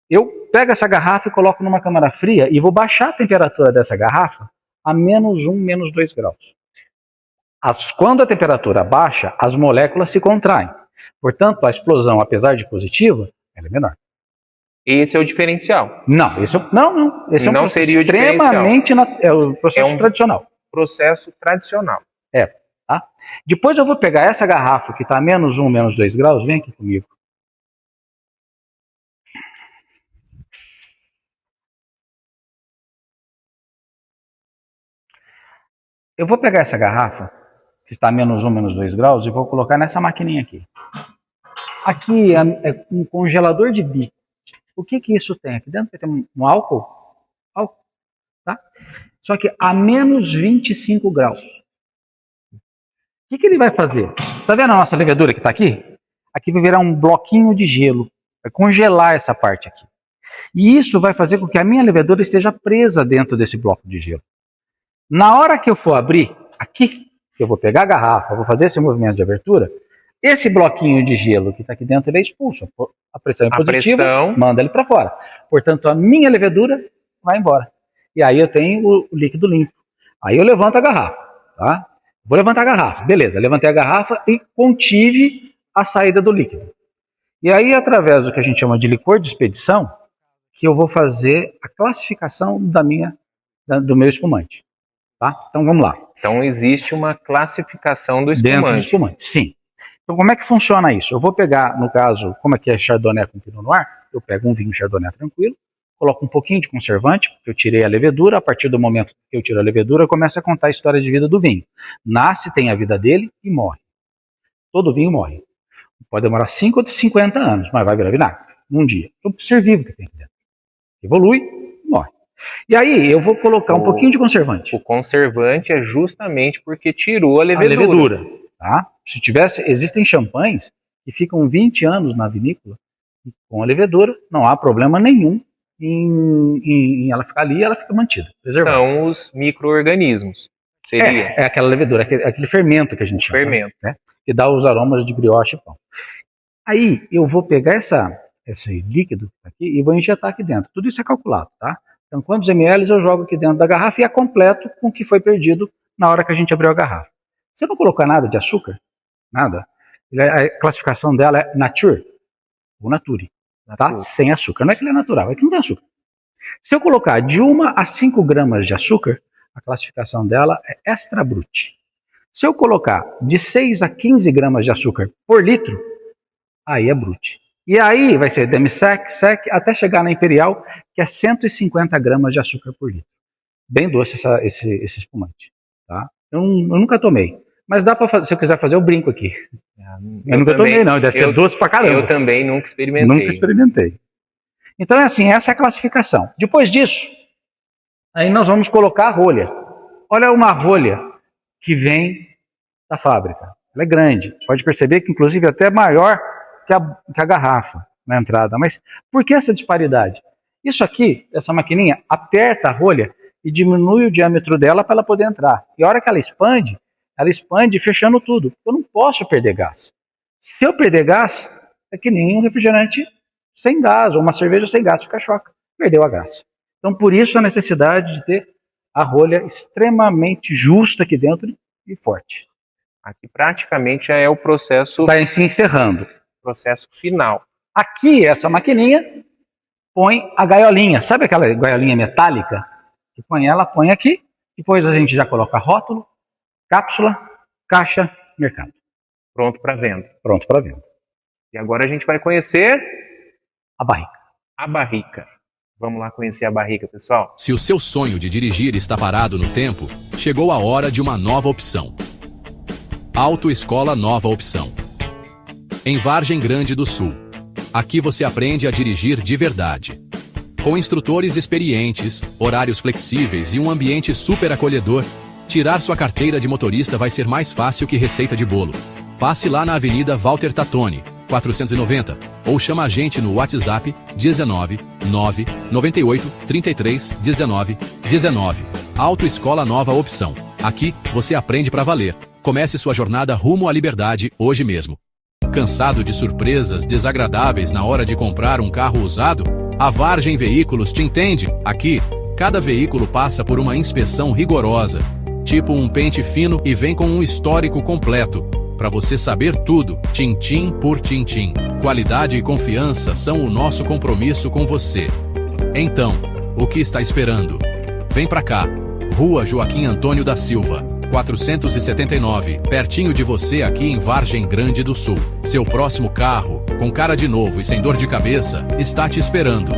Eu pego essa garrafa e coloco numa câmara fria e vou baixar a temperatura dessa garrafa a -1, -2 graus. Quando a temperatura baixa, as moléculas se contraem. Portanto, a explosão, apesar de positiva, ela é menor. Esse é o diferencial. Não, esse é um Não processo seria o extremamente é o processo tradicional. Processo tradicional. Tá? Depois eu vou pegar essa garrafa que está a -1, -2 graus, vem aqui comigo. Eu vou pegar essa garrafa, que está a -1, -2 graus, e vou colocar nessa maquininha aqui. Aqui é um congelador de bico. O que isso tem? Aqui dentro tem um álcool. Álcool, tá? Só que a -25 graus. O que ele vai fazer? Tá vendo a nossa levedura que está aqui? Aqui vai virar um bloquinho de gelo. Vai congelar essa parte aqui. E isso vai fazer com que a minha levedura esteja presa dentro desse bloco de gelo. Na hora que eu for abrir, aqui, eu vou pegar a garrafa, vou fazer esse movimento de abertura, esse bloquinho de gelo que está aqui dentro, ele é expulso. A pressão é positiva, manda ele para fora. Portanto, a minha levedura vai embora. E aí eu tenho o líquido limpo. Aí eu levanto a garrafa, tá? Vou levantar a garrafa. Beleza, levantei a garrafa e contive a saída do líquido. E aí, através do que a gente chama de licor de expedição, que eu vou fazer a classificação do meu espumante. Tá? Então vamos lá. Então existe uma classificação do espumante. Dentro do espumante, sim. Então como é que funciona isso? Eu vou pegar, no caso, como aqui é Chardonnay com Pinot Noir, eu pego um vinho Chardonnay tranquilo, coloco um pouquinho de conservante, porque eu tirei a levedura. A partir do momento que eu tiro a levedura, eu começo a contar a história de vida do vinho. Nasce, tem a vida dele e morre. Todo vinho morre. Pode demorar 5 ou 50 anos, mas vai virar vinagre num dia. É um ser vivo que tem aqui dentro. Evolui, morre. E aí eu vou colocar um pouquinho de conservante. O conservante é justamente porque tirou a levedura. Tá? Se tivesse, existem champanhes que ficam 20 anos na vinícola com a levedura, não há problema nenhum em ela ficar ali, ela fica mantida, preservada. São os micro-organismos. Seria? É aquela levedura, aquele fermento que a gente chama. Fermento. Né? Que dá os aromas de brioche e pão. Aí eu vou pegar esse líquido aqui e vou injetar aqui dentro. Tudo isso é calculado, tá? Então quantos ml eu jogo aqui dentro da garrafa e é completo com o que foi perdido na hora que a gente abriu a garrafa. Você não colocar nada de açúcar, nada, a classificação dela é Nature, ou Nature, tá? Sem açúcar. Não é que ele é natural, é que não tem açúcar. Se eu colocar de 1 a 5 gramas de açúcar, a classificação dela é Extra Brut. Se eu colocar de 6 a 15 gramas de açúcar por litro, aí é Brut. E aí vai ser demi-sec, sec, até chegar na imperial, que é 150 gramas de açúcar por litro. Bem doce esse espumante. Tá? Eu nunca tomei. Mas dá para fazer, se eu quiser fazer, eu brinco aqui. Eu nunca tomei, não. Deve ser doce pra caramba. Eu também nunca experimentei. Nunca experimentei. Então é assim, essa é a classificação. Depois disso, aí nós vamos colocar a rolha. Olha uma rolha que vem da fábrica. Ela é grande. Pode perceber que inclusive é até maior que a garrafa na entrada. Mas por que essa disparidade? Isso aqui, essa maquininha, aperta a rolha e diminui o diâmetro dela para ela poder entrar. E a hora que ela expande fechando tudo. Eu não posso perder gás. Se eu perder gás, é que nem um refrigerante sem gás, ou uma cerveja sem gás, fica choca. Perdeu a gás. Então, por isso a necessidade de ter a rolha extremamente justa aqui dentro e forte. Aqui praticamente é o processo... Está se encerrando. Processo final. Aqui, essa maquininha põe a gaiolinha. Sabe aquela gaiolinha metálica? Que põe aqui. Depois a gente já coloca rótulo, cápsula, caixa, mercado. Pronto para venda. Pronto para venda. E agora a gente vai conhecer a barrica. A barrica. Vamos lá conhecer a barrica, pessoal. Se o seu sonho de dirigir está parado no tempo, chegou a hora de uma nova opção. Autoescola Nova Opção. Em Vargem Grande do Sul. Aqui você aprende a dirigir de verdade. Com instrutores experientes, horários flexíveis e um ambiente super acolhedor, tirar sua carteira de motorista vai ser mais fácil que receita de bolo. Passe lá na Avenida Walter Tattoni, 490, ou chama a gente no WhatsApp 19 9 98 33 19 19. Autoescola Nova Opção. Aqui você aprende para valer. Comece sua jornada rumo à liberdade hoje mesmo. Cansado de surpresas desagradáveis na hora de comprar um carro usado? A Vargem Veículos te entende. Aqui, cada veículo passa por uma inspeção rigorosa, tipo um pente fino, e vem com um histórico completo, para você saber tudo, tintim por tintim. Qualidade e confiança são o nosso compromisso com você. Então, o que está esperando? Vem pra cá. Rua Joaquim Antônio da Silva, 479, pertinho de você aqui em Vargem Grande do Sul. Seu próximo carro, com cara de novo e sem dor de cabeça, está te esperando.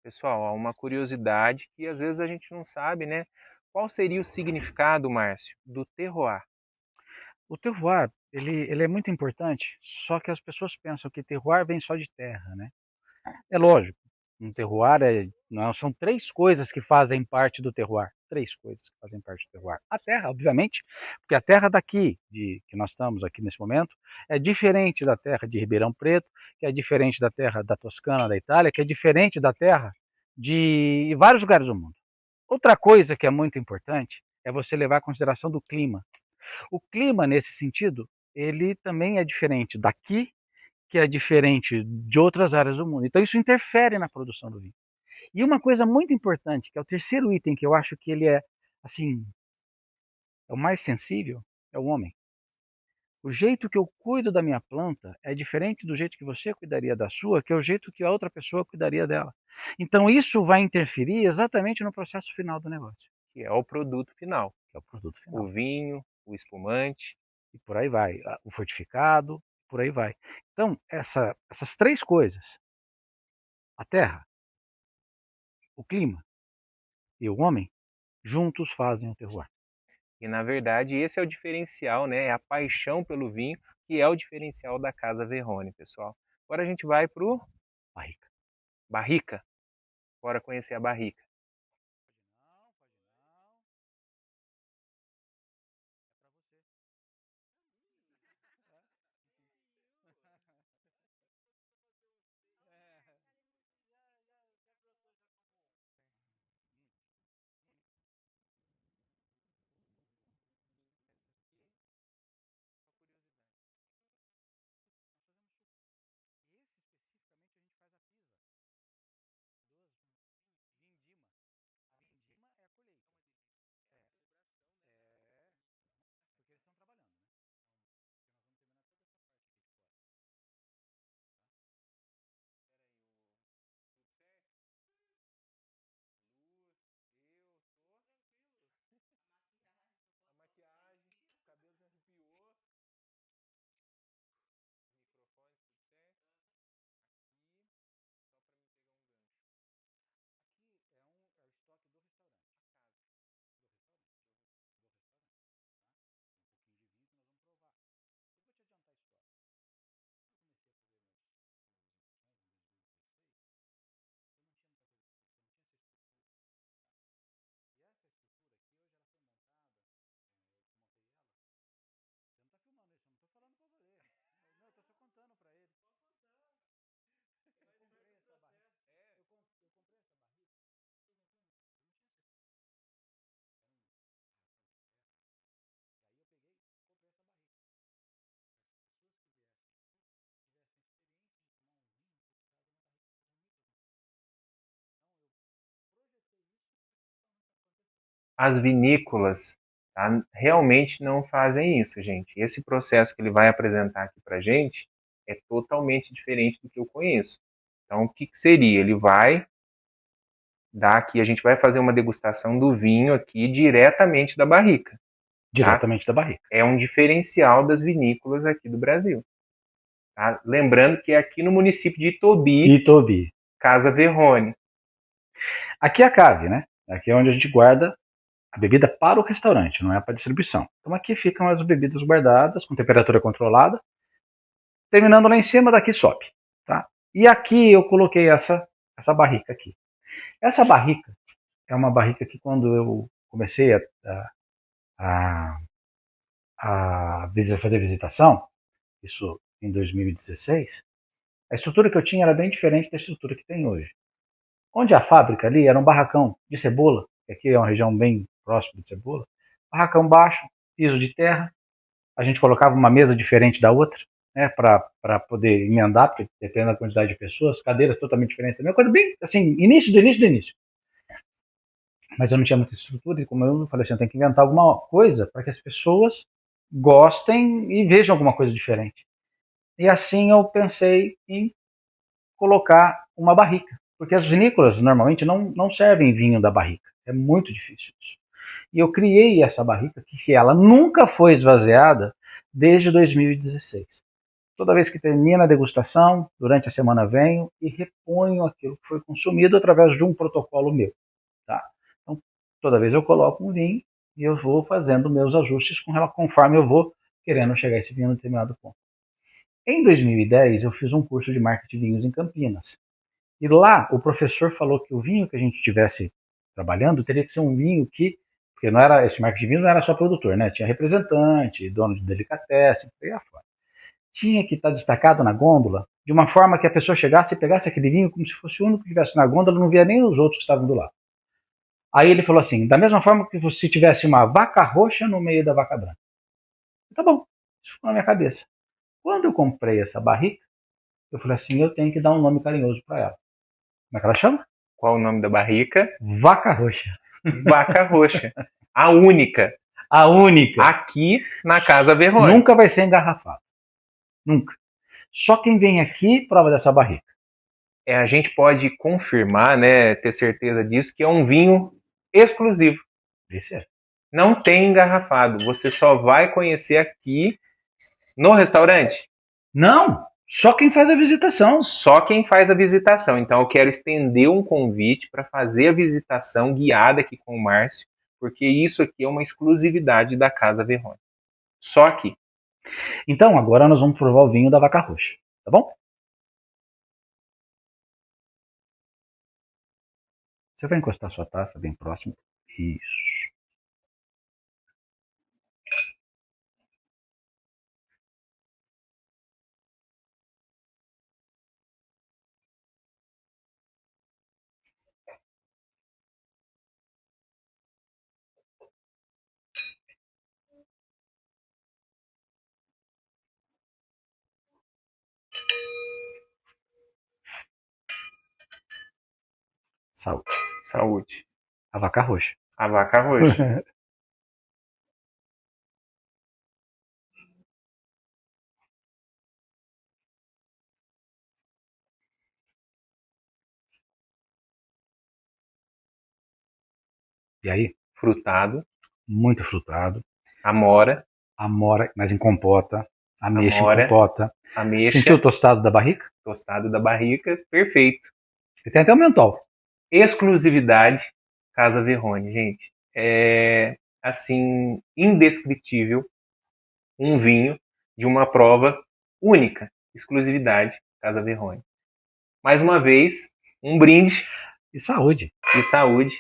Pessoal, há uma curiosidade que às vezes a gente não sabe, né? Qual seria o significado, Márcio, do terroir? O terroir, ele é muito importante, só que as pessoas pensam que terroir vem só de terra, né? É lógico, um terroir não, são três coisas que fazem parte do terroir. Três coisas que fazem parte do terroir. A terra, obviamente, porque a terra daqui, que nós estamos aqui nesse momento, é diferente da terra de Ribeirão Preto, que é diferente da terra da Toscana, da Itália, que é diferente da terra de vários lugares do mundo. Outra coisa que é muito importante é você levar em consideração do clima. O clima, nesse sentido, ele também é diferente daqui, que é diferente de outras áreas do mundo. Então isso interfere na produção do vinho. E uma coisa muito importante, que é o terceiro item, que eu acho que ele é, assim, é o mais sensível, é o homem. O jeito que eu cuido da minha planta é diferente do jeito que você cuidaria da sua, que é o jeito que a outra pessoa cuidaria dela. Então isso vai interferir exatamente no processo final do negócio. Que é o produto final. Que é o produto final. O vinho, o espumante. E por aí vai. O fortificado, por aí vai. Então, essas três coisas. A terra, o clima e o homem juntos fazem o terroir. E na verdade esse é o diferencial, né? É a paixão pelo vinho que é o diferencial da Casa Verrone, pessoal. Agora a gente vai pro Barrica. Barrica. Bora conhecer a Barrica. As vinícolas, tá, realmente não fazem isso, gente. Esse processo que ele vai apresentar aqui pra gente é totalmente diferente do que eu conheço. Então, o que seria? Ele vai dar aqui, a gente vai fazer uma degustação do vinho aqui diretamente da barrica. Diretamente da barrica. É um diferencial das vinícolas aqui do Brasil. Tá? Lembrando que é aqui no município de Itobi. Casa Verrone. Aqui é a cave, né? Aqui é onde a gente guarda a bebida para o restaurante, não é para distribuição. Então aqui ficam as bebidas guardadas com temperatura controlada. Terminando lá em cima, daqui sobe. Tá? E aqui eu coloquei essa barrica aqui. Essa barrica é uma barrica que quando eu comecei a fazer visitação, isso em 2016, a estrutura que eu tinha era bem diferente da estrutura que tem hoje. Onde a fábrica ali era um barracão de cebola, que aqui é uma região bem próxima de cebola, barracão baixo, piso de terra, a gente colocava uma mesa diferente da outra, né, para poder emendar, porque dependendo da quantidade de pessoas, cadeiras totalmente diferentes também, uma coisa bem, assim, início do início. Mas eu não tinha muita estrutura, e como eu falei assim, eu tenho que inventar alguma coisa para que as pessoas gostem e vejam alguma coisa diferente. E assim eu pensei em colocar uma barrica, porque as vinícolas normalmente não servem vinho da barrica, é muito difícil isso. E eu criei essa barrica que ela nunca foi esvaziada desde 2016. Toda vez que termina a degustação, durante a semana venho e reponho aquilo que foi consumido através de um protocolo meu. Tá? Então, toda vez eu coloco um vinho e eu vou fazendo meus ajustes conforme eu vou querendo chegar a esse vinho em determinado ponto. Em 2010, eu fiz um curso de marketing de vinhos em Campinas. E lá, o professor falou que o vinho que a gente estivesse trabalhando teria que ser um vinho que, porque não era, esse marketing de vinhos não era só produtor, né? Tinha representante, dono de delicatessen, por aí afora. Tinha que estar destacado na gôndola de uma forma que a pessoa chegasse e pegasse aquele vinho como se fosse o único que estivesse na gôndola, não via nem os outros que estavam do lado. Aí ele falou assim, da mesma forma que se tivesse uma vaca roxa no meio da vaca branca. Tá bom, isso ficou na minha cabeça. Quando eu comprei essa barrica, eu falei assim, eu tenho que dar um nome carinhoso para ela. Como é que ela chama? Qual o nome da barrica? Vaca Roxa. Vaca Roxa. A única. A única. Aqui na Casa Verrone. Nunca vai ser engarrafado. Nunca. Só quem vem aqui prova dessa barrica. A gente pode confirmar, né, ter certeza disso, que é um vinho exclusivo. Esse é. Não tem engarrafado. Você só vai conhecer aqui no restaurante. Não. Só quem faz a visitação. Só quem faz a visitação. Então eu quero estender um convite para fazer a visitação guiada aqui com o Márcio, porque isso aqui é uma exclusividade da Casa Verrone. Só aqui. Então agora nós vamos provar o vinho da Vaca Roxa, tá bom? Você vai encostar sua taça bem próximo. Isso. Saúde. Saúde. A Vaca Roxa. A Vaca Roxa. E aí? Frutado. Muito frutado. Amora. Amora, mas em compota. Ameixa Amora. em compota. Ameixa. Sentiu o tostado da barrica? Tostado da barrica. Perfeito. E tem até o mentol. Exclusividade Casa Verrone, gente. É, assim, indescritível um vinho de uma prova única. Exclusividade Casa Verrone. Mais uma vez, um brinde E saúde. de saúde.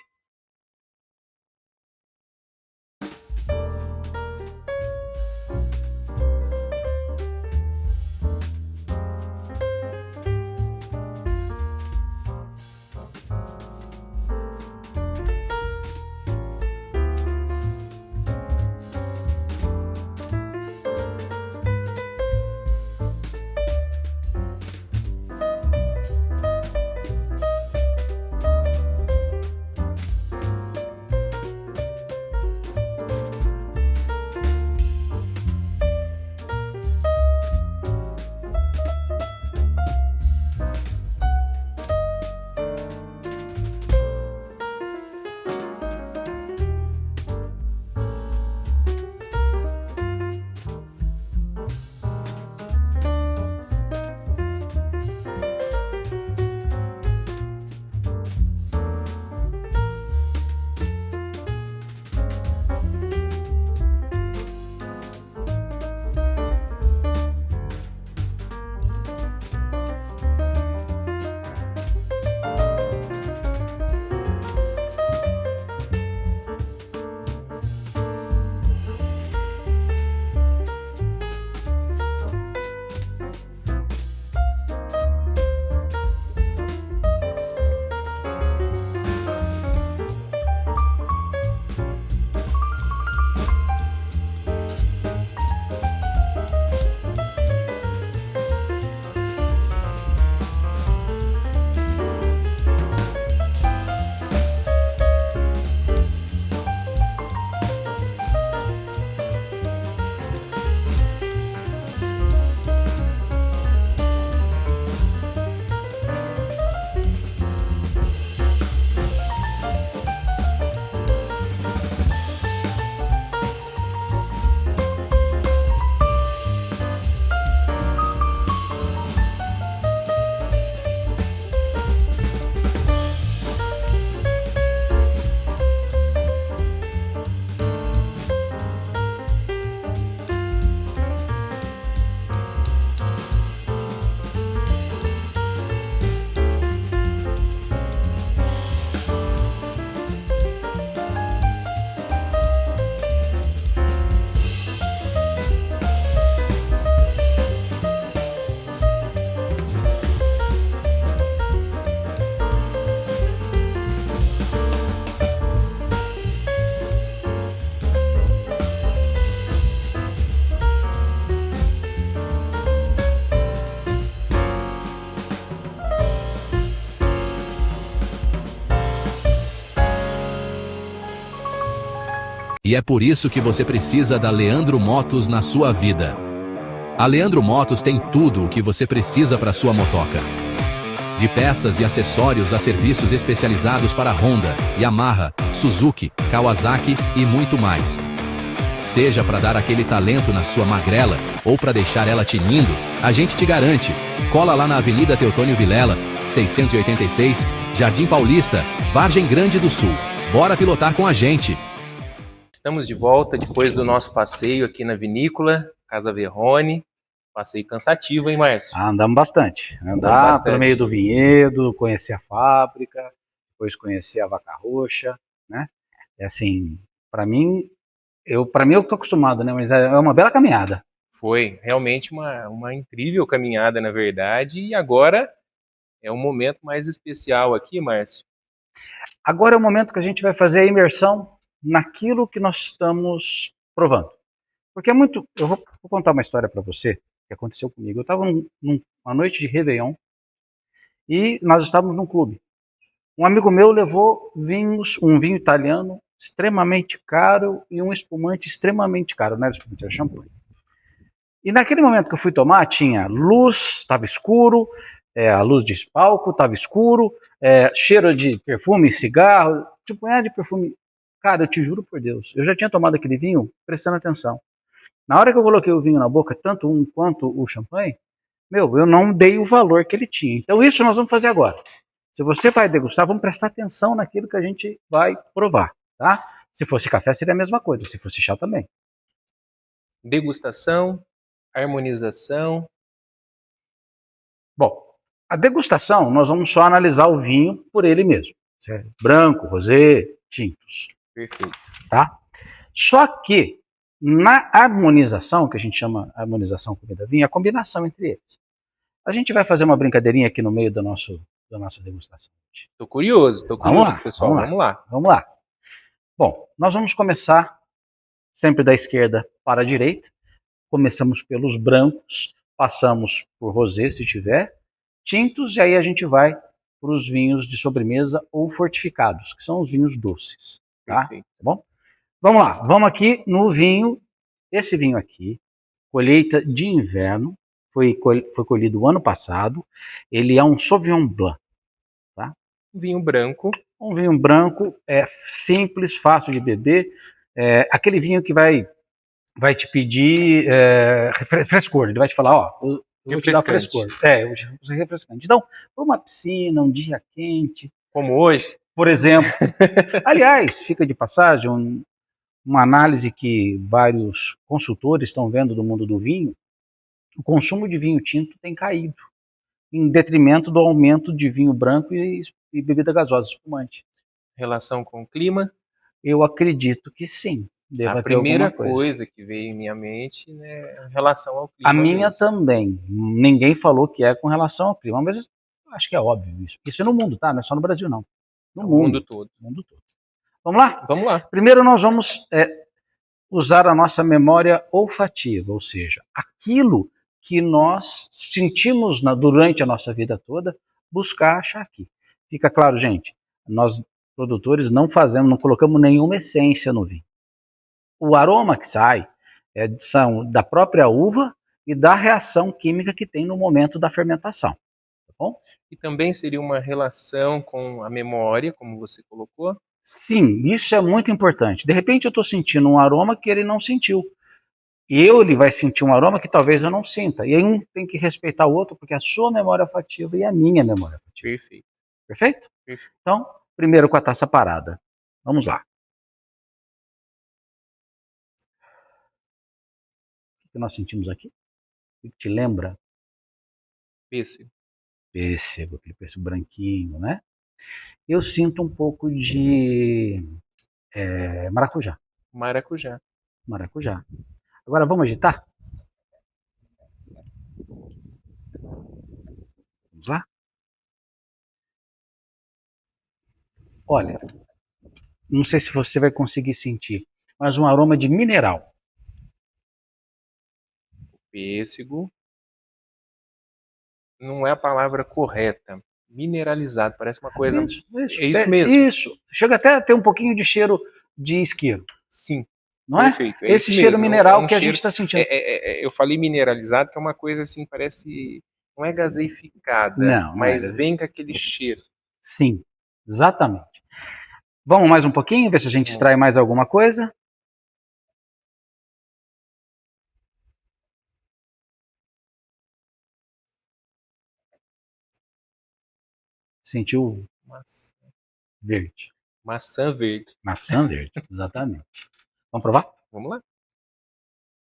E é por isso que você precisa da Leandro Motos na sua vida. A Leandro Motos tem tudo o que você precisa para sua motoca. De peças e acessórios a serviços especializados para Honda, Yamaha, Suzuki, Kawasaki e muito mais. Seja para dar aquele talento na sua magrela ou para deixar ela tinindo, a gente te garante. Cola lá na Avenida Teotônio Vilela, 686, Jardim Paulista, Vargem Grande do Sul. Bora pilotar com a gente! Estamos de volta depois do nosso passeio aqui na vinícola, Casa Verrone. Passeio cansativo, hein, Márcio? Andamos bastante. Andar pelo meio do vinhedo, conhecer a fábrica, depois conhecer a vaca roxa, né? É assim, para mim eu tô acostumado, né? Mas é uma bela caminhada. Foi realmente uma incrível caminhada, na verdade. E agora é um momento mais especial aqui, Márcio. Agora é o momento que a gente vai fazer a imersão naquilo que nós estamos provando. Porque é muito... Eu vou contar uma história para você que aconteceu comigo. Eu estava numa noite de Réveillon e nós estávamos num clube. Um amigo meu levou um vinho italiano extremamente caro e um espumante extremamente caro. Não era espumante, era champanhe. E naquele momento que eu fui tomar, tinha luz, estava escuro, a luz de palco estava escuro, cheiro de perfume, cigarro, tipo, de perfume. Cara, eu te juro por Deus, eu já tinha tomado aquele vinho prestando atenção. Na hora que eu coloquei o vinho na boca, tanto um quanto o champanhe, eu não dei o valor que ele tinha. Então isso nós vamos fazer agora. Se você vai degustar, vamos prestar atenção naquilo que a gente vai provar, tá? Se fosse café seria a mesma coisa, se fosse chá também. Degustação, harmonização. Bom, a degustação nós vamos só analisar o vinho por ele mesmo. Certo? Branco, rosé, tintos. Perfeito. Tá? Só que na harmonização, que a gente chama harmonização comida-vinho, a combinação entre eles. A gente vai fazer uma brincadeirinha aqui no meio da nossa degustação. Tô curioso, pessoal. Vamos lá. Vamos lá. Bom, nós vamos começar sempre da esquerda para a direita. Começamos pelos brancos, passamos por rosé, se tiver, tintos, e aí a gente vai para os vinhos de sobremesa ou fortificados, que são os vinhos doces. Tá? Tá bom? Vamos lá, vamos aqui no vinho. Esse vinho aqui, colheita de inverno, foi colhido o ano passado. Ele é um Sauvignon Blanc. Tá? Vinho branco. Um vinho branco, simples, fácil de beber. Aquele vinho que vai te pedir frescor. Ele vai te falar, ó, eu vou te dar frescor. Eu vou te dar refrescante. Então, para uma piscina, um dia quente. Como hoje. Por exemplo. Aliás, fica de passagem, uma análise que vários consultores estão vendo do mundo do vinho. O consumo de vinho tinto tem caído, em detrimento do aumento de vinho branco e bebida gasosa, espumante. Relação com o clima? Eu acredito que sim. A primeira coisa que veio em minha mente, né, é em relação ao clima. A minha mesmo. Também. Ninguém falou que é com relação ao clima, mas acho que é óbvio isso. Isso é no mundo, tá? Não é só no Brasil, não. No mundo todo. Vamos lá? Vamos lá. Primeiro nós vamos usar a nossa memória olfativa, ou seja, aquilo que nós sentimos durante a nossa vida toda, buscar achar aqui. Fica claro, gente, nós produtores não colocamos nenhuma essência no vinho. O aroma que sai são da própria uva e da reação química que tem no momento da fermentação. Tá bom? E também seria uma relação com a memória, como você colocou? Sim, isso é muito importante. De repente eu estou sentindo um aroma que ele não sentiu. Ele vai sentir um aroma que talvez eu não sinta. E aí um tem que respeitar o outro, porque a sua memória olfativa e a minha memória olfativa. Perfeito. Perfeito? Perfeito. Então, primeiro com a taça parada. Vamos lá. O que nós sentimos aqui? O que te lembra? Pêssego. Pêssego, aquele pêssego branquinho, né? Eu sinto um pouco de maracujá. Maracujá. Agora vamos agitar? Vamos lá? Olha, não sei se você vai conseguir sentir, mas um aroma de mineral. Pêssego não é a palavra correta. Mineralizado, parece uma coisa... Isso, é isso mesmo. Isso. Chega até a ter um pouquinho de cheiro de isqueiro. Sim. Não perfeito. É? Esse cheiro mineral que a gente está sentindo. Eu falei mineralizado, que é uma coisa assim, parece... Não é gaseificada, não, mas vem com aquele cheiro. Sim, exatamente. Vamos mais um pouquinho, ver se a gente extrai mais alguma coisa. Sentiu Maçã, verde. maçã verde. Maçã verde, exatamente. Vamos provar? Vamos lá?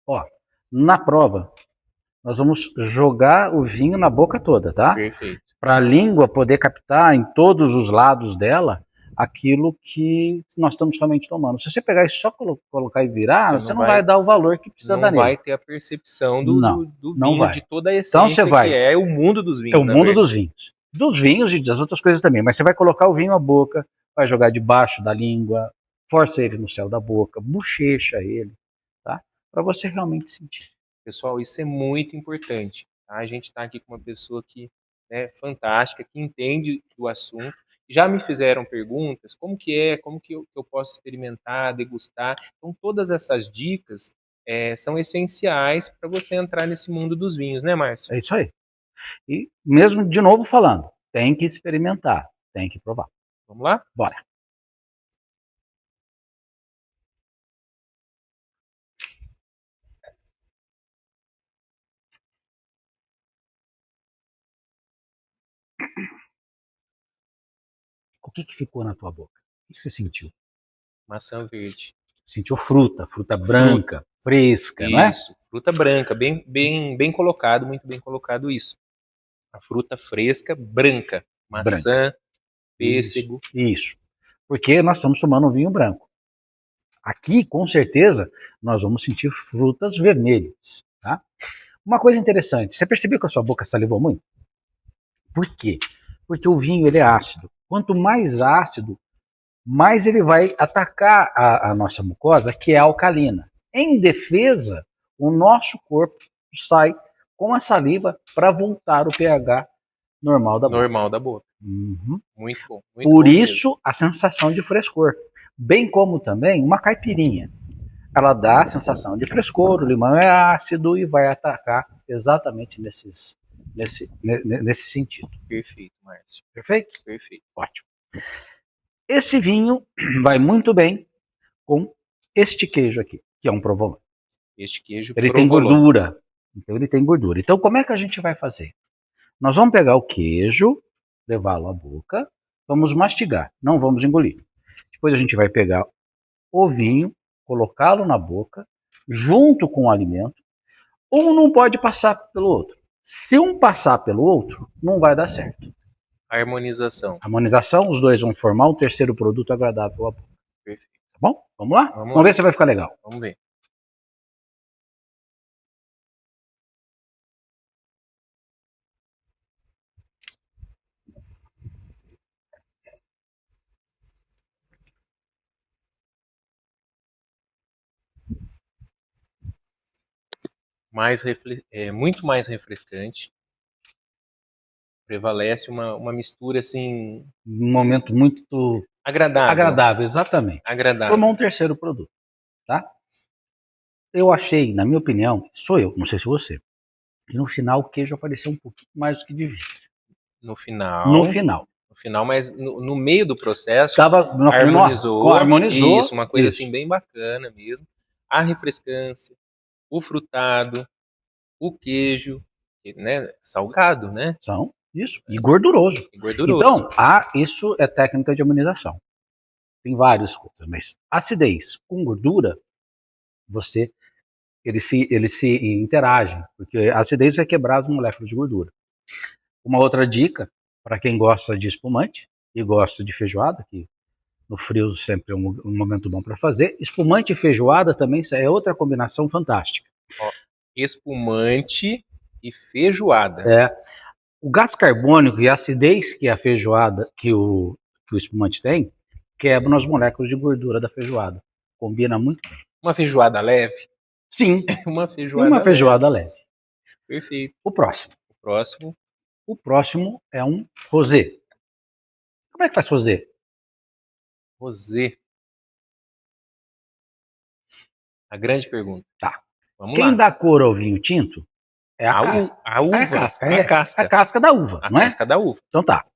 Ó, na prova, nós vamos jogar o vinho na boca toda, tá? Perfeito. Para a língua poder captar em todos os lados dela aquilo que nós estamos realmente tomando. Se você pegar e só colocar e virar, você não vai dar o valor que precisa dar Não vai nele. ter a percepção Não, do não vinho, vai. de toda a Então essência você vai. que é o mundo dos vinhos. É o na mundo verdade. dos vinhos. Dos vinhos e das outras coisas também. Mas você vai colocar o vinho à boca, vai jogar debaixo da língua, força ele no céu da boca, bochecha ele, tá? Para você realmente sentir. Pessoal, isso é muito importante. Tá? A gente está aqui com uma pessoa que é fantástica, que entende do assunto. Já me fizeram perguntas, como que eu posso experimentar, degustar. Então, todas essas dicas são essenciais para você entrar nesse mundo dos vinhos, né, Márcio? É isso aí. E mesmo, de novo falando, tem que experimentar, tem que provar. Vamos lá? Bora. O que ficou na tua boca? O que você sentiu? Maçã verde. Sentiu fruta branca, fresca, não é? Isso, fruta branca, bem colocado, muito bem colocado isso. A fruta fresca, branca. Maçã, pêssego. Isso. Porque nós estamos tomando um vinho branco. Aqui, com certeza, nós vamos sentir frutas vermelhas, tá? Uma coisa interessante, você percebeu que a sua boca salivou muito? Por quê? Porque o vinho ele é ácido. Quanto mais ácido, mais ele vai atacar a nossa mucosa, que é alcalina. Em defesa, o nosso corpo sai com a saliva para voltar o pH normal da boca. Normal da boca. Uhum. Muito bom. Por isso, a sensação de frescor. Bem como também uma caipirinha. Ela dá a sensação de frescor, o limão é ácido e vai atacar exatamente nesse sentido. Perfeito, Márcio. Perfeito? Perfeito. Ótimo. Esse vinho vai muito bem com este queijo aqui, que é um provolone. Este queijo Ele tem gordura. Então ele tem gordura. Então como é que a gente vai fazer? Nós vamos pegar o queijo, levá-lo à boca, vamos mastigar, não vamos engolir. Depois a gente vai pegar o vinho, colocá-lo na boca, junto com o alimento. Um não pode passar pelo outro. Se um passar pelo outro, não vai dar certo. Harmonização. Harmonização, os dois vão formar um terceiro produto agradável à boca. Perfeito. Tá bom? Vamos lá? Vamos ver se vai ficar legal. Vamos ver. Muito mais refrescante. Prevalece uma mistura assim. Um momento muito agradável. Agradável, exatamente. Agradável. Formou um terceiro produto. Tá? Eu achei, na minha opinião, sou eu, não sei se você, que no final o queijo apareceu um pouquinho mais do que devia. No final. No final. No final, mas no meio do processo. Harmonizou. Harmonizou. Isso, uma coisa assim bem bacana mesmo. A refrescância, o frutado, o queijo, né? Salgado, né? São. Isso. E gorduroso. Então, isso é técnica de harmonização. Tem várias coisas, mas acidez com gordura, eles se interagem, porque a acidez vai quebrar as moléculas de gordura. Uma outra dica, para quem gosta de espumante e gosta de feijoada, que no frio sempre é um momento bom para fazer, espumante e feijoada também é outra combinação fantástica. Ó, espumante e feijoada. O gás carbônico e a acidez que a feijoada, que o espumante tem, quebram as moléculas de gordura da feijoada. Combina muito bem. Uma feijoada leve? Sim. Uma feijoada leve. Perfeito. O próximo. O próximo é um rosé. Como é que faz rosé? Rosé. A grande pergunta. Tá. Vamos lá. Quem dá cor ao vinho tinto é a uva. A casca da uva, não é? A casca da uva. Então tá.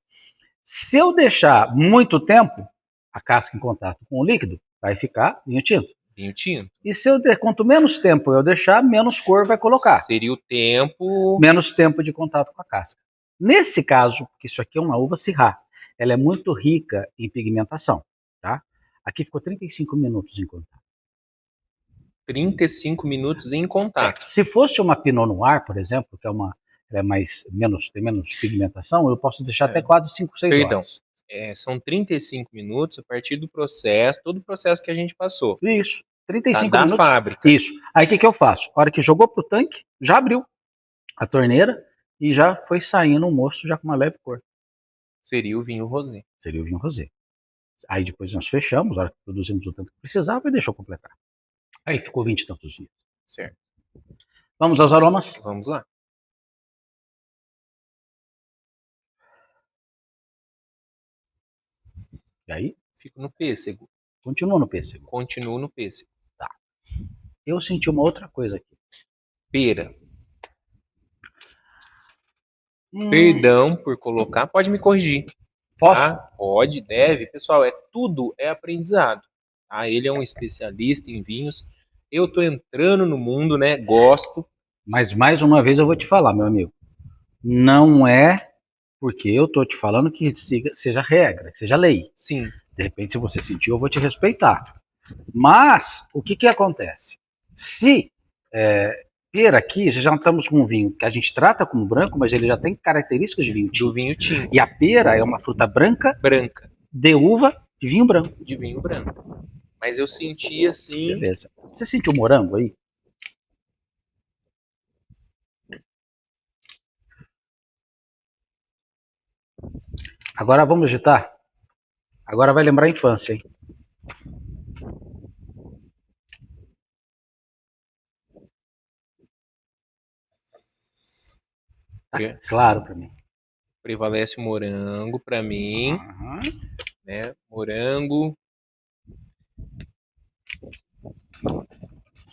Se eu deixar muito tempo a casca em contato com o líquido, vai ficar vinho tinto. Vinho tinto. E quanto menos tempo eu deixar, menos cor vai colocar. Seria o tempo... Menos tempo de contato com a casca. Nesse caso, porque isso aqui é uma uva Syrah, ela é muito rica em pigmentação, tá? Aqui ficou 35 minutos em contato. 35 minutos em contato. Se fosse uma Pinot Noir, por exemplo, que ela é tem menos pigmentação, eu posso deixar até quase 5, 6 Perdão. horas. São 35 minutos a partir do processo, todo o processo que a gente passou. Isso, 35 da minutos. fábrica. Isso. Aí o que eu faço? A hora que jogou pro tanque, já abriu a torneira e já foi saindo o moço já com uma leve cor. Seria o vinho rosé. Seria o vinho rosé. Aí depois nós fechamos, a hora que produzimos o tanto que precisava e deixou completar. Aí ficou 20 e tantos dias. Certo. Vamos aos aromas? Vamos lá. E aí? Fico no pêssego. Continua no pêssego. Continuo no pêssego. Tá. Eu senti uma outra coisa aqui. Pera. Perdão por colocar. Pode me corrigir. Posso? Tá? Pode, deve. Pessoal, tudo é aprendizado. Tá? Ele é um especialista em vinhos. Eu tô entrando no mundo, né? Gosto. Mas mais uma vez eu vou te falar, meu amigo. Não é porque eu tô te falando que seja regra, que seja lei. Sim. De repente, se você sentiu, eu vou te respeitar. Mas, o que acontece? Se pera aqui, já estamos com um vinho que a gente trata como branco, mas ele já tem características de vinho tinto. Do vinho tinto. E a pera é uma fruta branca Branca. de uva de vinho branco. De vinho branco. Mas eu senti assim. Beleza. Você sentiu morango aí? Agora vamos agitar? Agora vai lembrar a infância, hein? Tá claro pra mim. Prevalece o morango pra mim. Uhum. Né? Morango.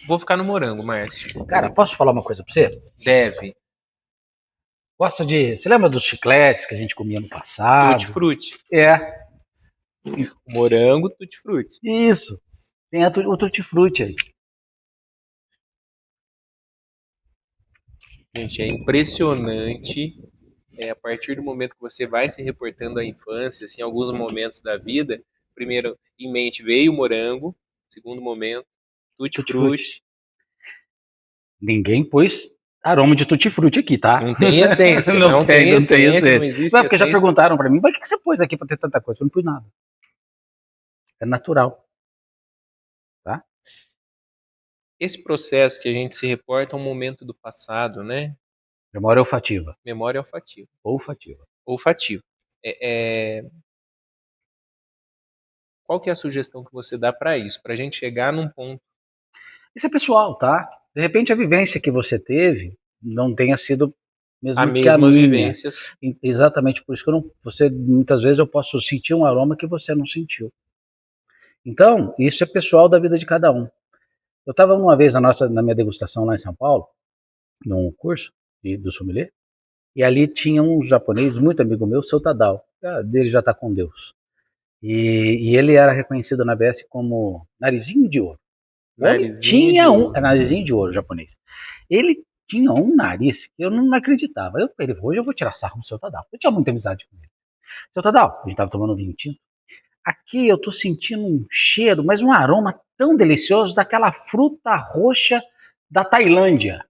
Vou ficar no morango, Márcio. Cara, posso falar uma coisa pra você? Deve. Gosta de... Você lembra dos chicletes que a gente comia no passado? Tutti-frutti. É. Morango, tutti-frutti. Isso. Tem o tutti-frutti aí. Gente, é impressionante. A partir do momento que você vai se reportando à infância, assim, alguns momentos da vida, primeiro em mente veio o morango, segundo momento, tutti-frutti. Ninguém pôs aroma de tutti-frutti aqui, tá? Não tem essência. não tem essência. Não existe porque essência. já perguntaram pra mim, mas o que você pôs aqui pra ter tanta coisa? Eu não pus nada. É natural. Tá? Esse processo que a gente se reporta é um momento do passado, né? Memória olfativa. Memória olfativa. Olfativa. Olfativa. Qual que é a sugestão que você dá para isso? Pra gente chegar num ponto. Isso é pessoal, tá? De repente a vivência que você teve não tenha sido a que mesma a minha. vivência. Exatamente por isso que muitas vezes eu posso sentir um aroma que você não sentiu. Então, isso é pessoal da vida de cada um. Eu estava uma vez na minha degustação lá em São Paulo, num curso do sommelier, e ali tinha um japonês muito amigo meu, seu Tadao. Dele já está com Deus. E ele era reconhecido na BS como narizinho de ouro. Narizinho de ouro japonês. Ele tinha um nariz que eu não acreditava. Hoje eu vou tirar sarro com o seu Tadao. Eu tinha muita amizade com ele. Seu Tadao, a gente estava tomando vinho tinto. Aqui eu tô sentindo um cheiro, mas um aroma tão delicioso daquela fruta roxa da Tailândia.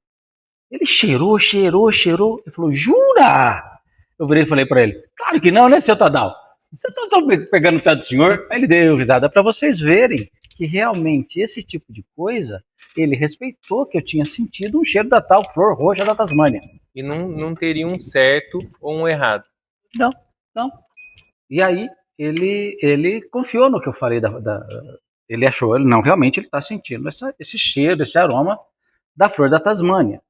Ele cheirou. Ele falou, jura? Eu virei e falei para ele, claro que não, né, seu Tadao? Você tá pegando o pé do senhor? Aí ele deu risada para vocês verem que realmente esse tipo de coisa, ele respeitou que eu tinha sentido um cheiro da tal flor roxa da Tasmânia. E não teria um certo ou um errado. Não. E aí, ele confiou no que eu falei ele achou, realmente ele está sentindo esse cheiro, esse aroma da flor da Tasmânia.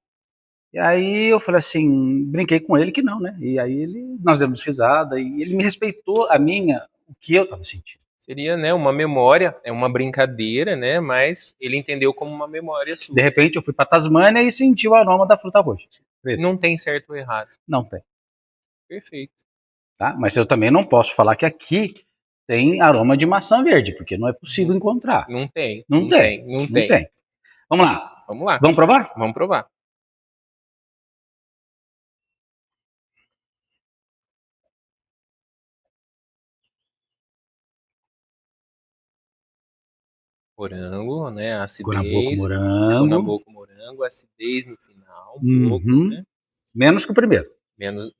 E aí eu falei assim, brinquei com ele que não, né? E aí nós demos risada e ele me respeitou o que eu estava sentindo. Seria, né, uma memória, é uma brincadeira, né? Mas ele entendeu como uma memória sua. De repente eu fui para Tasmânia e senti o aroma da fruta roxa. Não tem certo ou errado. Não tem. Perfeito. Tá? Mas eu também não posso falar que aqui tem aroma de maçã verde, porque não é possível encontrar. Não tem. Não tem. Vamos lá. Vamos provar? Vamos provar. Morango, né? A Guanaboco acidez. morango. Guanaboco morango, acidez no final, um pouco, Uhum. né? Menos que o primeiro.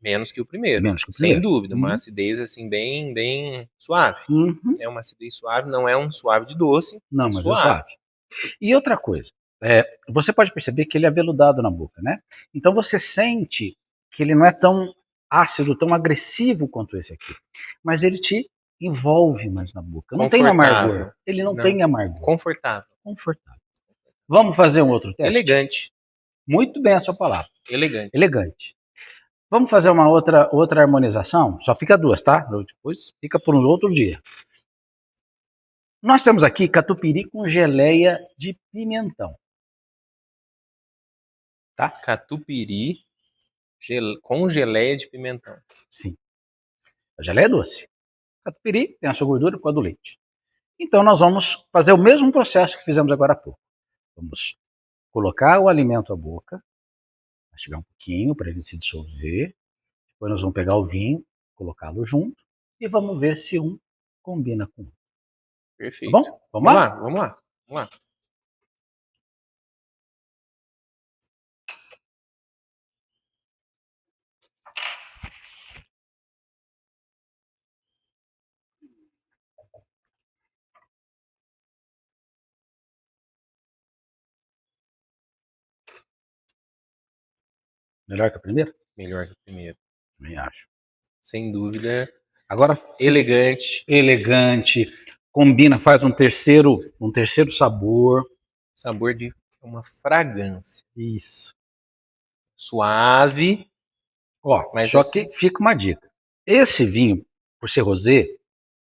Menos que o primeiro. Menos que o Sem primeiro. dúvida, uma Uhum. acidez assim bem suave. Uhum. É uma acidez suave, não é um suave de doce, Não, é mas é suave. suave. E outra coisa, você pode perceber que ele é aveludado na boca, né? Então você sente que ele não é tão ácido, tão agressivo quanto esse aqui. Mas ele te envolve mais na boca. Não tem Confortável. amargor. Ele não tem amargor. Confortável. Confortável. Vamos fazer um outro teste? Elegante. Muito bem a sua palavra. Elegante. Elegante. Vamos fazer uma outra harmonização? Só fica duas, tá? Depois fica por uns outros dias. Nós temos aqui catupiry com geleia de pimentão. Tá? Catupiry com geleia de pimentão. Sim. A geleia é doce. Catupiry tem a sua gordura por causa do leite. Então nós vamos fazer o mesmo processo que fizemos agora há pouco. Vamos colocar o alimento à boca, mastigar um pouquinho para ele se dissolver. Depois nós vamos pegar o vinho, colocá-lo junto e vamos ver se um combina com o outro. Perfeito. Tá bom? Vamos lá? Vamos lá. Vamos lá. Melhor que a primeira? Melhor que o primeiro. Também acho. Sem dúvida. Agora, Elegante. Elegante. Combina, faz um terceiro sabor. Sabor de uma fragrância. Isso. Suave. Ó, mas só assim, que fica uma dica. Esse vinho, por ser rosé,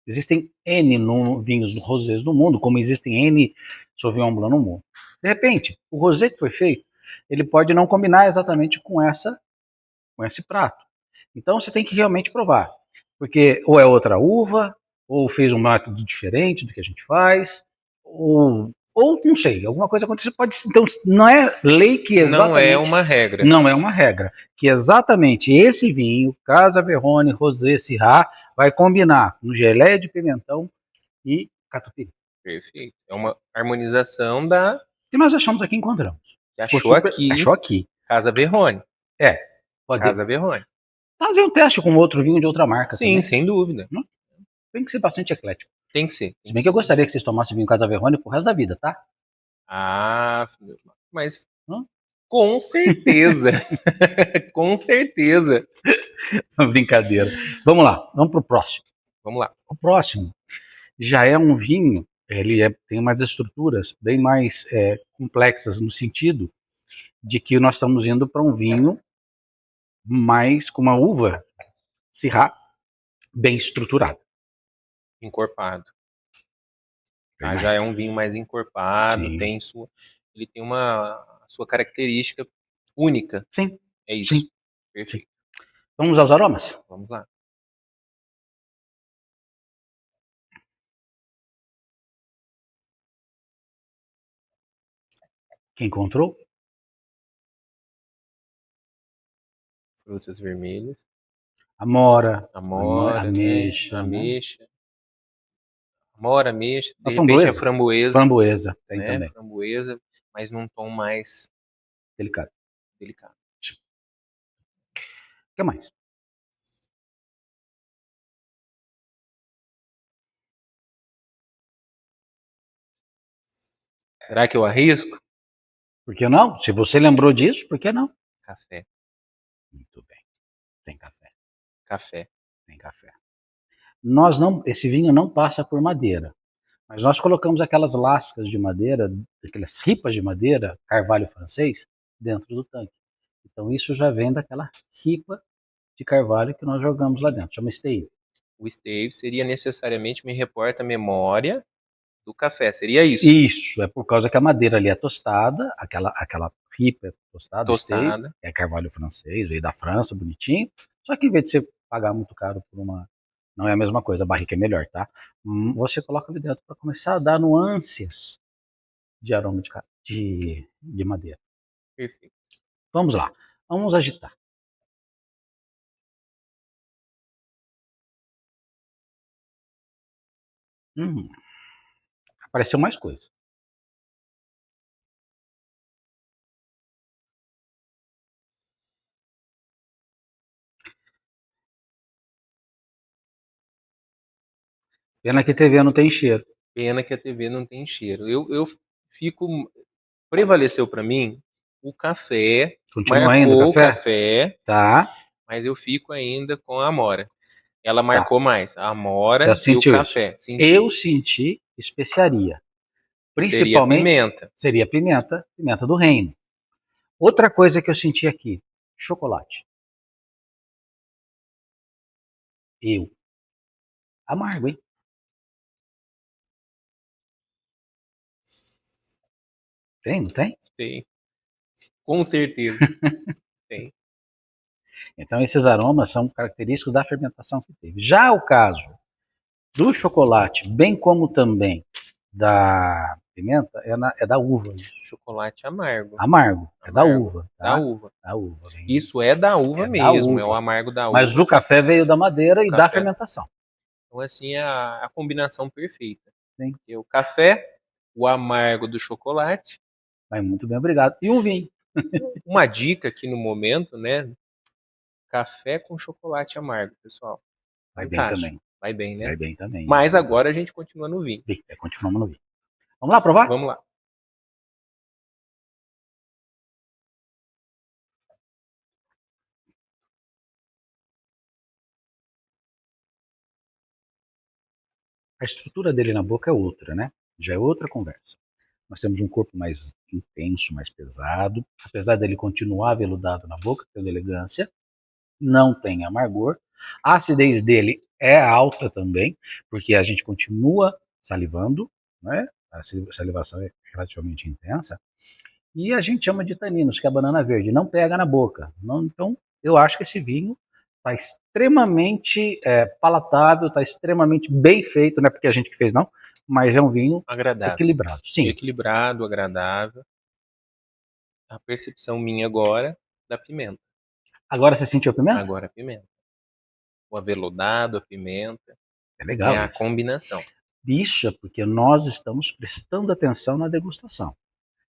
existem N vinhos rosés no mundo, como existem N Sauvignon Blanc no mundo. De repente, o rosé que foi feito, ele pode não combinar exatamente com esse prato. Então você tem que realmente provar. Porque ou é outra uva, ou fez um método diferente do que a gente faz, ou não sei, alguma coisa aconteceu. Então não é lei que exatamente... Não é uma regra. Não é uma regra. Que exatamente esse vinho, Casa Verrone, Rosé, Syrah, vai combinar com geleia de pimentão e catupiry. Perfeito. É uma harmonização da... Que nós achamos aqui, encontramos. Achou aqui. Casa Verrone. Pode Casa Verrone. fazer um teste com outro vinho de outra marca. Sim, também. sem dúvida. Tem que ser bastante eclético. Tem que ser. Se bem que eu gostaria que vocês tomassem vinho Casa Verrone pro resto da vida, tá? Ah, mas com certeza. Com certeza. Brincadeira. Vamos lá, vamos pro próximo. Vamos lá. O próximo já é um vinho, tem umas estruturas bem mais complexas no sentido de que nós estamos indo para um vinho mais com uma uva Syrah bem estruturada. Encorpado. Já é um vinho mais encorpado, ele tem a sua característica única. Sim. É isso. Sim. Perfeito. Vamos aos aromas? Vamos lá. Quem encontrou? Frutas vermelhas. Amora, ameixa. ameixa. Amora, ameixa. De Framboesa. repente a framboesa. Framboesa, tem né? também. Framboesa, mas num tom mais delicado. O que mais? Será que eu arrisco? Por que não? Se você lembrou disso, por que não? Café. Muito bem. Tem café. Café. Tem café. Esse vinho não passa por madeira. Mas nós colocamos aquelas lascas de madeira, aquelas ripas de madeira, carvalho francês, dentro do tanque. Então isso já vem daquela ripa de carvalho que nós jogamos lá dentro. Chama stave. O stave seria necessariamente, me reporta a memória do café. Seria isso? Isso. É por causa que a madeira ali é tostada, aquela ripa é tostada. Stave, é carvalho francês, veio da França, bonitinho. Só que em vez de você pagar muito caro por uma... Não é a mesma coisa, a barrica é melhor, tá? Você coloca ali dentro para começar a dar nuances de aroma de madeira. Perfeito. Vamos lá, vamos agitar. Apareceu mais coisa. Pena que TV não tem cheiro. Pena que a TV não tem cheiro. Eu fico. Prevaleceu para mim o café, Continua ainda o marcou o café? café, Tá. mas eu fico ainda com a Amora. Ela Tá. marcou mais, a Amora Você e o sentiu café. Senti. Eu senti especiaria. Seria Principalmente pimenta. seria pimenta do reino. Outra coisa que eu senti aqui, chocolate. Amargo, hein? Tem, não tem? Tem. Com certeza. Tem. Então esses aromas são característicos da fermentação que teve. Já o caso do chocolate, bem como também da pimenta, é da uva. Chocolate amargo. Amargo, é da Amargo. uva. Tá? Da uva. Da uva. Isso é da uva É da mesmo, uva. é o amargo da uva. Mas o café veio da madeira e da Café. fermentação. Então, assim, é a combinação perfeita. Sim. Porque o café, o amargo do chocolate. Vai muito bem, obrigado. E um vinho. Uma dica aqui no momento, né? Café com chocolate amargo, pessoal. Vai bem Fantástico. também. Vai bem, né? Vai bem também. Mas agora a gente continua no vinho. Continuamos no vinho. Vamos lá provar? Vamos lá. A estrutura dele na boca é outra, né? Já é outra conversa. Nós temos um corpo mais intenso, mais pesado. Apesar dele continuar aveludado na boca, tendo elegância, não tem amargor. A acidez dele é alta também, porque a gente continua salivando, né? A salivação é relativamente intensa. E a gente chama de taninos, que é a banana verde. Não pega na boca. Então, eu acho que esse vinho está extremamente palatável, está extremamente bem feito, não é porque a gente que fez não, mas é um vinho Agradável. equilibrado. Sim. Equilibrado, agradável. A percepção minha agora da pimenta. Agora você sentiu a pimenta? Agora a pimenta. O aveludado, a pimenta. É legal. É a isso. combinação. Isso é porque nós estamos prestando atenção na degustação.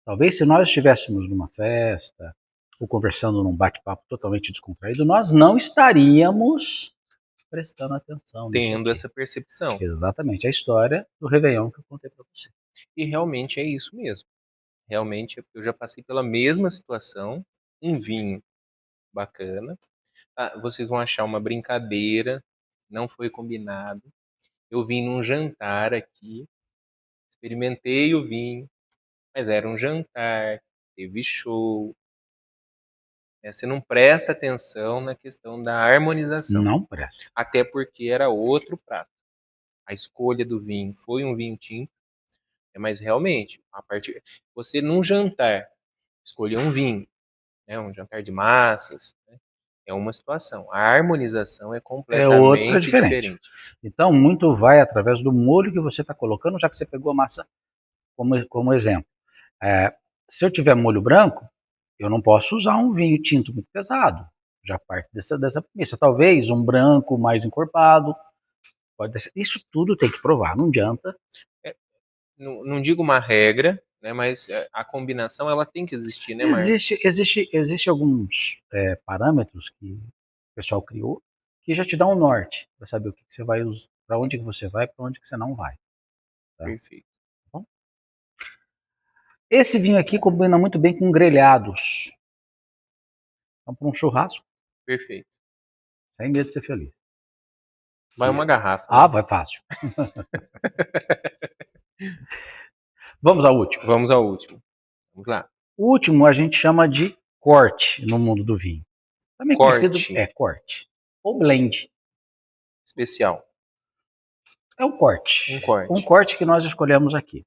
Talvez se nós estivéssemos numa festa ou conversando num bate-papo totalmente descontraído, nós não estaríamos prestando atenção. Tendo essa percepção. Exatamente, a história do Réveillon que eu contei para você. E realmente é isso mesmo. Realmente eu já passei pela mesma situação. Um vinho bacana. Vocês vão achar uma brincadeira. Não foi combinado. Eu vim num jantar aqui. Experimentei o vinho. Mas era um jantar. Teve show. Você não presta atenção na questão da harmonização. Não presta. Até porque era outro prato. A escolha do vinho foi um vinho tinto. Mas realmente, você num jantar escolher um vinho, né, um jantar de massas, né, é uma situação. A harmonização é completamente outra diferente. Então, muito vai através do molho que você está colocando, já que você pegou a massa como exemplo. Se eu tiver molho branco, eu não posso usar um vinho tinto muito pesado. Já parte dessa premissa. Talvez um branco mais encorpado. Pode ser. Isso tudo tem que provar, não adianta. Não digo uma regra, né, mas a combinação ela tem que existir, né, Márcio? Existe alguns parâmetros que o pessoal criou que já te dá um norte para saber o que você vai usar, para onde que você vai, para onde que você não vai. Tá? Perfeito. Tá bom? Esse vinho aqui combina muito bem com grelhados. Então, para um churrasco. Perfeito. Sem medo de ser feliz. Vai uma garrafa. Ah, vai fácil. Vamos ao último. Vamos ao último. Vamos lá. O último a gente chama de corte no mundo do vinho. Também corte. Conhecido corte. Ou blend. Especial. É um corte. Um corte. Um corte que nós escolhemos aqui.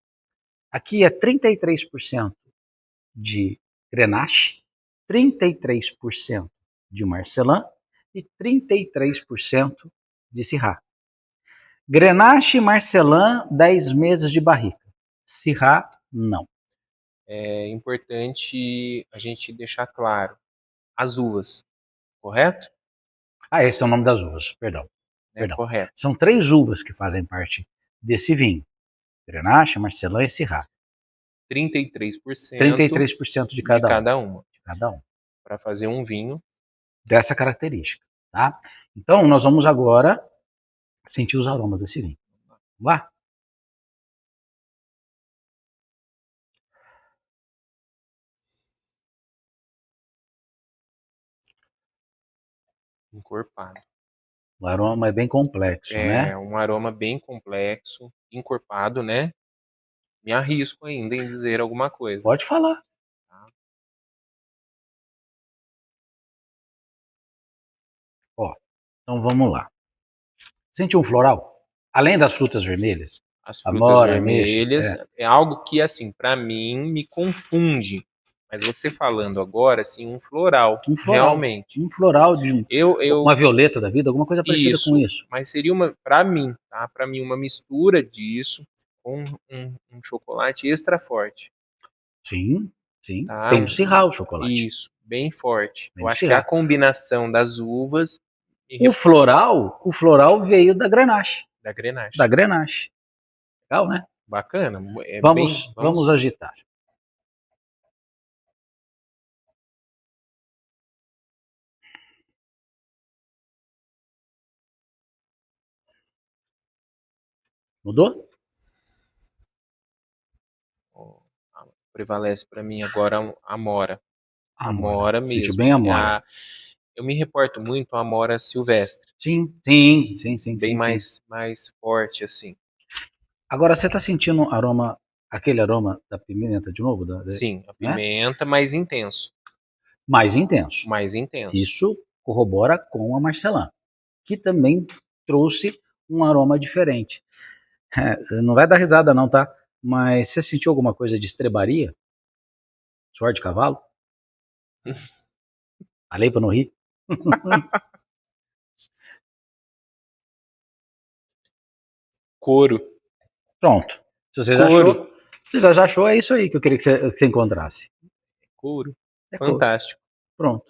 Aqui é 33% de Grenache, 33% de Marcelin e 33% de Syrah. Grenache e Marcelin, 10 meses de barrica. Syrah, não. É importante a gente deixar claro. As uvas, correto? Esse é o nome das uvas, perdão. Correto. São 3 uvas que fazem parte desse vinho. Grenache, Marcelin e Syrah. 33% de cada uma. De cada um. Para fazer um vinho dessa característica, tá? Então, nós vamos agora sentir os aromas desse vinho. Vamos lá? Encorpado. O aroma é bem complexo, né? É um aroma bem complexo, encorpado, né? Me arrisco ainda em dizer alguma coisa. Pode falar. Ó, então vamos lá. Sente um floral? Além das frutas vermelhas? As frutas Amora, ameixa, vermelhas é algo que, assim, pra mim, me confunde. Mas você falando agora, assim, um floral, Um floral. realmente. Um floral de Eu, uma violeta da vida, alguma coisa parecida isso, com isso. mas seria pra mim, tá? Pra mim, uma mistura disso com um chocolate extra forte, Sim, sim. tá? Tem no Cirral o chocolate. Isso, bem forte. Tem Eu no acho que a Cirral. combinação das uvas O floral veio da Grenache. da Grenache. Da Grenache. Legal, né? Bacana. É Vamos agitar. Mudou? Ó, prevalece pra mim agora a Amora. Amora. Amora Sentiu mesmo. bem Amora. Eu me reporto muito à Amora silvestre. Sim. Bem mais forte, assim. Agora, você está sentindo aquele aroma da pimenta de novo? Sim, a né? pimenta mais intenso. Mais intenso. Mais intenso. Isso corrobora com a Marcelin, que também trouxe um aroma diferente. Não vai dar risada não, tá? Mas você sentiu alguma coisa de estrebaria? Suor de cavalo? Falei pra não rir? Couro. Pronto. Se você Couro. já achou, é isso aí que eu queria que você encontrasse. Couro. É couro. Fantástico. Pronto.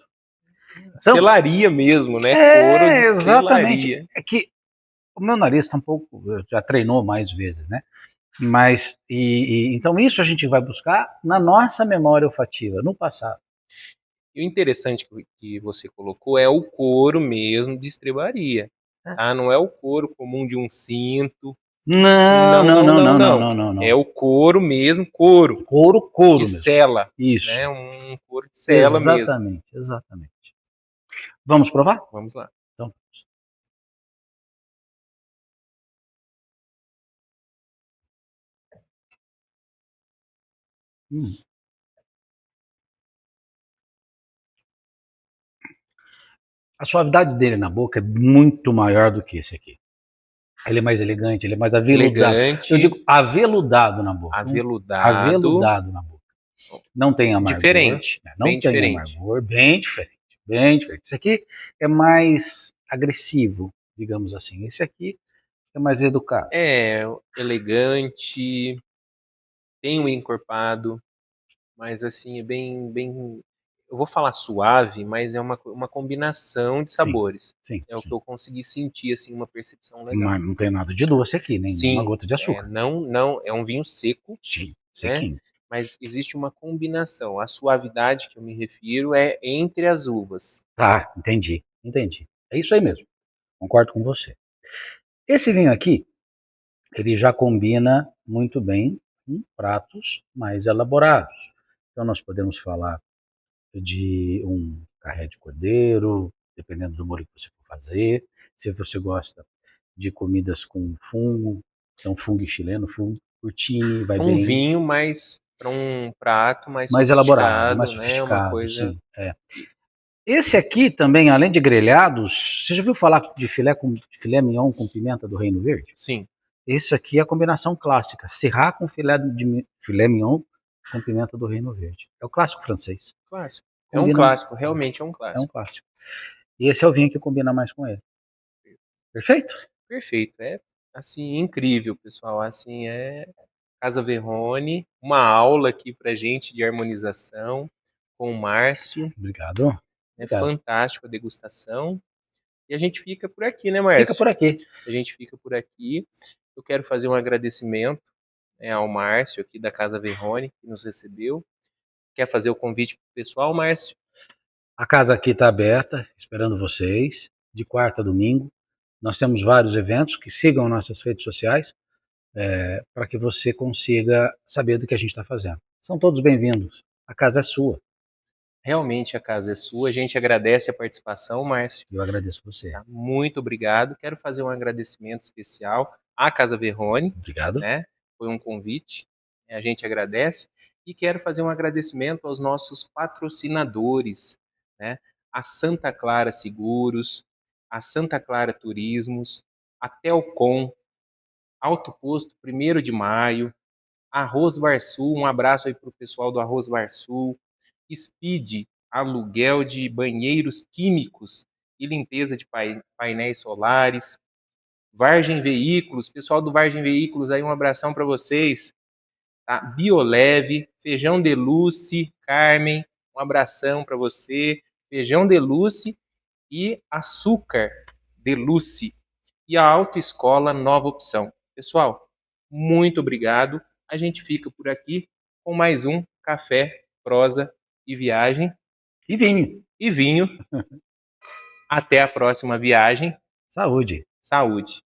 Então, Selaria mesmo, né? Couro de exatamente. selaria. É que o meu nariz está um pouco, já treinou mais vezes, né? Mas, então isso a gente vai buscar na nossa memória olfativa, no passado. E o interessante que você colocou é o couro mesmo de estrebaria. Tá? Não é o couro comum de um cinto. Não. É o couro mesmo, couro. Couro de mesmo. sela. Isso. Né? Um couro de sela mesmo. Exatamente. Vamos provar? Vamos lá. Então. A suavidade dele na boca é muito maior do que esse aqui. Ele é mais elegante, ele é mais aveludado. Elegante. Eu digo aveludado na boca. Aveludado na boca. Não tem amargor. Diferente. Não tem diferente. amargor, bem diferente. Bem diferente. Esse aqui é mais agressivo, digamos assim. Esse aqui é mais educado. É elegante, tem um encorpado, mas assim, é bem. Eu vou falar suave, mas é uma combinação de sabores. Sim. O que eu consegui sentir, assim, uma percepção legal. Mas não tem nada de doce aqui, nem uma gota de açúcar. Não, é um vinho seco. Sim, sequinho. Né? Mas existe uma combinação. A suavidade que eu me refiro é entre as uvas. Tá, entendi. É isso aí mesmo. Concordo com você. Esse vinho aqui, ele já combina muito bem com pratos mais elaborados. Então nós podemos falar de um carré de cordeiro, dependendo do molho que você for fazer. Se você gosta de comidas com fungo, então fungo chileno, fungo curtini, vai bem. Um vinho mais para um prato mais elaborado, mais né? sofisticado. Uma coisa. Sim, Esse aqui também, além de grelhados, você já viu falar de filé mignon com pimenta do Reino Verde? Sim. Esse aqui é a combinação clássica, Syrah com filé mignon com pimenta do Reino Verde. É o clássico francês. Clássico. É um clássico, realmente é um clássico. É um clássico. E esse é o vinho que combina mais com ele. Perfeito? Perfeito. É, assim, incrível, pessoal. Assim, é Casa Verrone, uma aula aqui pra gente de harmonização com o Márcio. Obrigado. É fantástico a degustação. E a gente fica por aqui, né, Márcio? Fica por aqui. A gente fica por aqui. Eu quero fazer um agradecimento ao Márcio aqui da Casa Verrone, que nos recebeu. Quer fazer o convite pro pessoal, Márcio? A casa aqui está aberta, esperando vocês, de quarta a domingo. Nós temos vários eventos, que sigam nossas redes sociais, para que você consiga saber do que a gente está fazendo. São todos bem-vindos. A casa é sua. Realmente a casa é sua. A gente agradece a participação, Márcio. Eu agradeço você. Tá? Muito obrigado. Quero fazer um agradecimento especial à Casa Verrone. Obrigado. Né? Foi um convite. A gente agradece. E quero fazer um agradecimento aos nossos patrocinadores, né? A Santa Clara Seguros, a Santa Clara Turismos, a Telcom, Alto Posto 1º de Maio, Arroz Varsul, um abraço aí para o pessoal do Arroz Varsul, Speed, aluguel de banheiros químicos e limpeza de painéis solares, Vargem Veículos, pessoal do Vargem Veículos, aí um abração para vocês, tá? Bioleve, Feijão Deluce, Carmen, um abração para você, Feijão Deluce e Açúcar Deluce e a Autoescola Nova Opção. Pessoal, muito obrigado. A gente fica por aqui com mais um Café, Prosa e Viagem. E vinho. E vinho. Até a próxima viagem. Saúde. Saúde.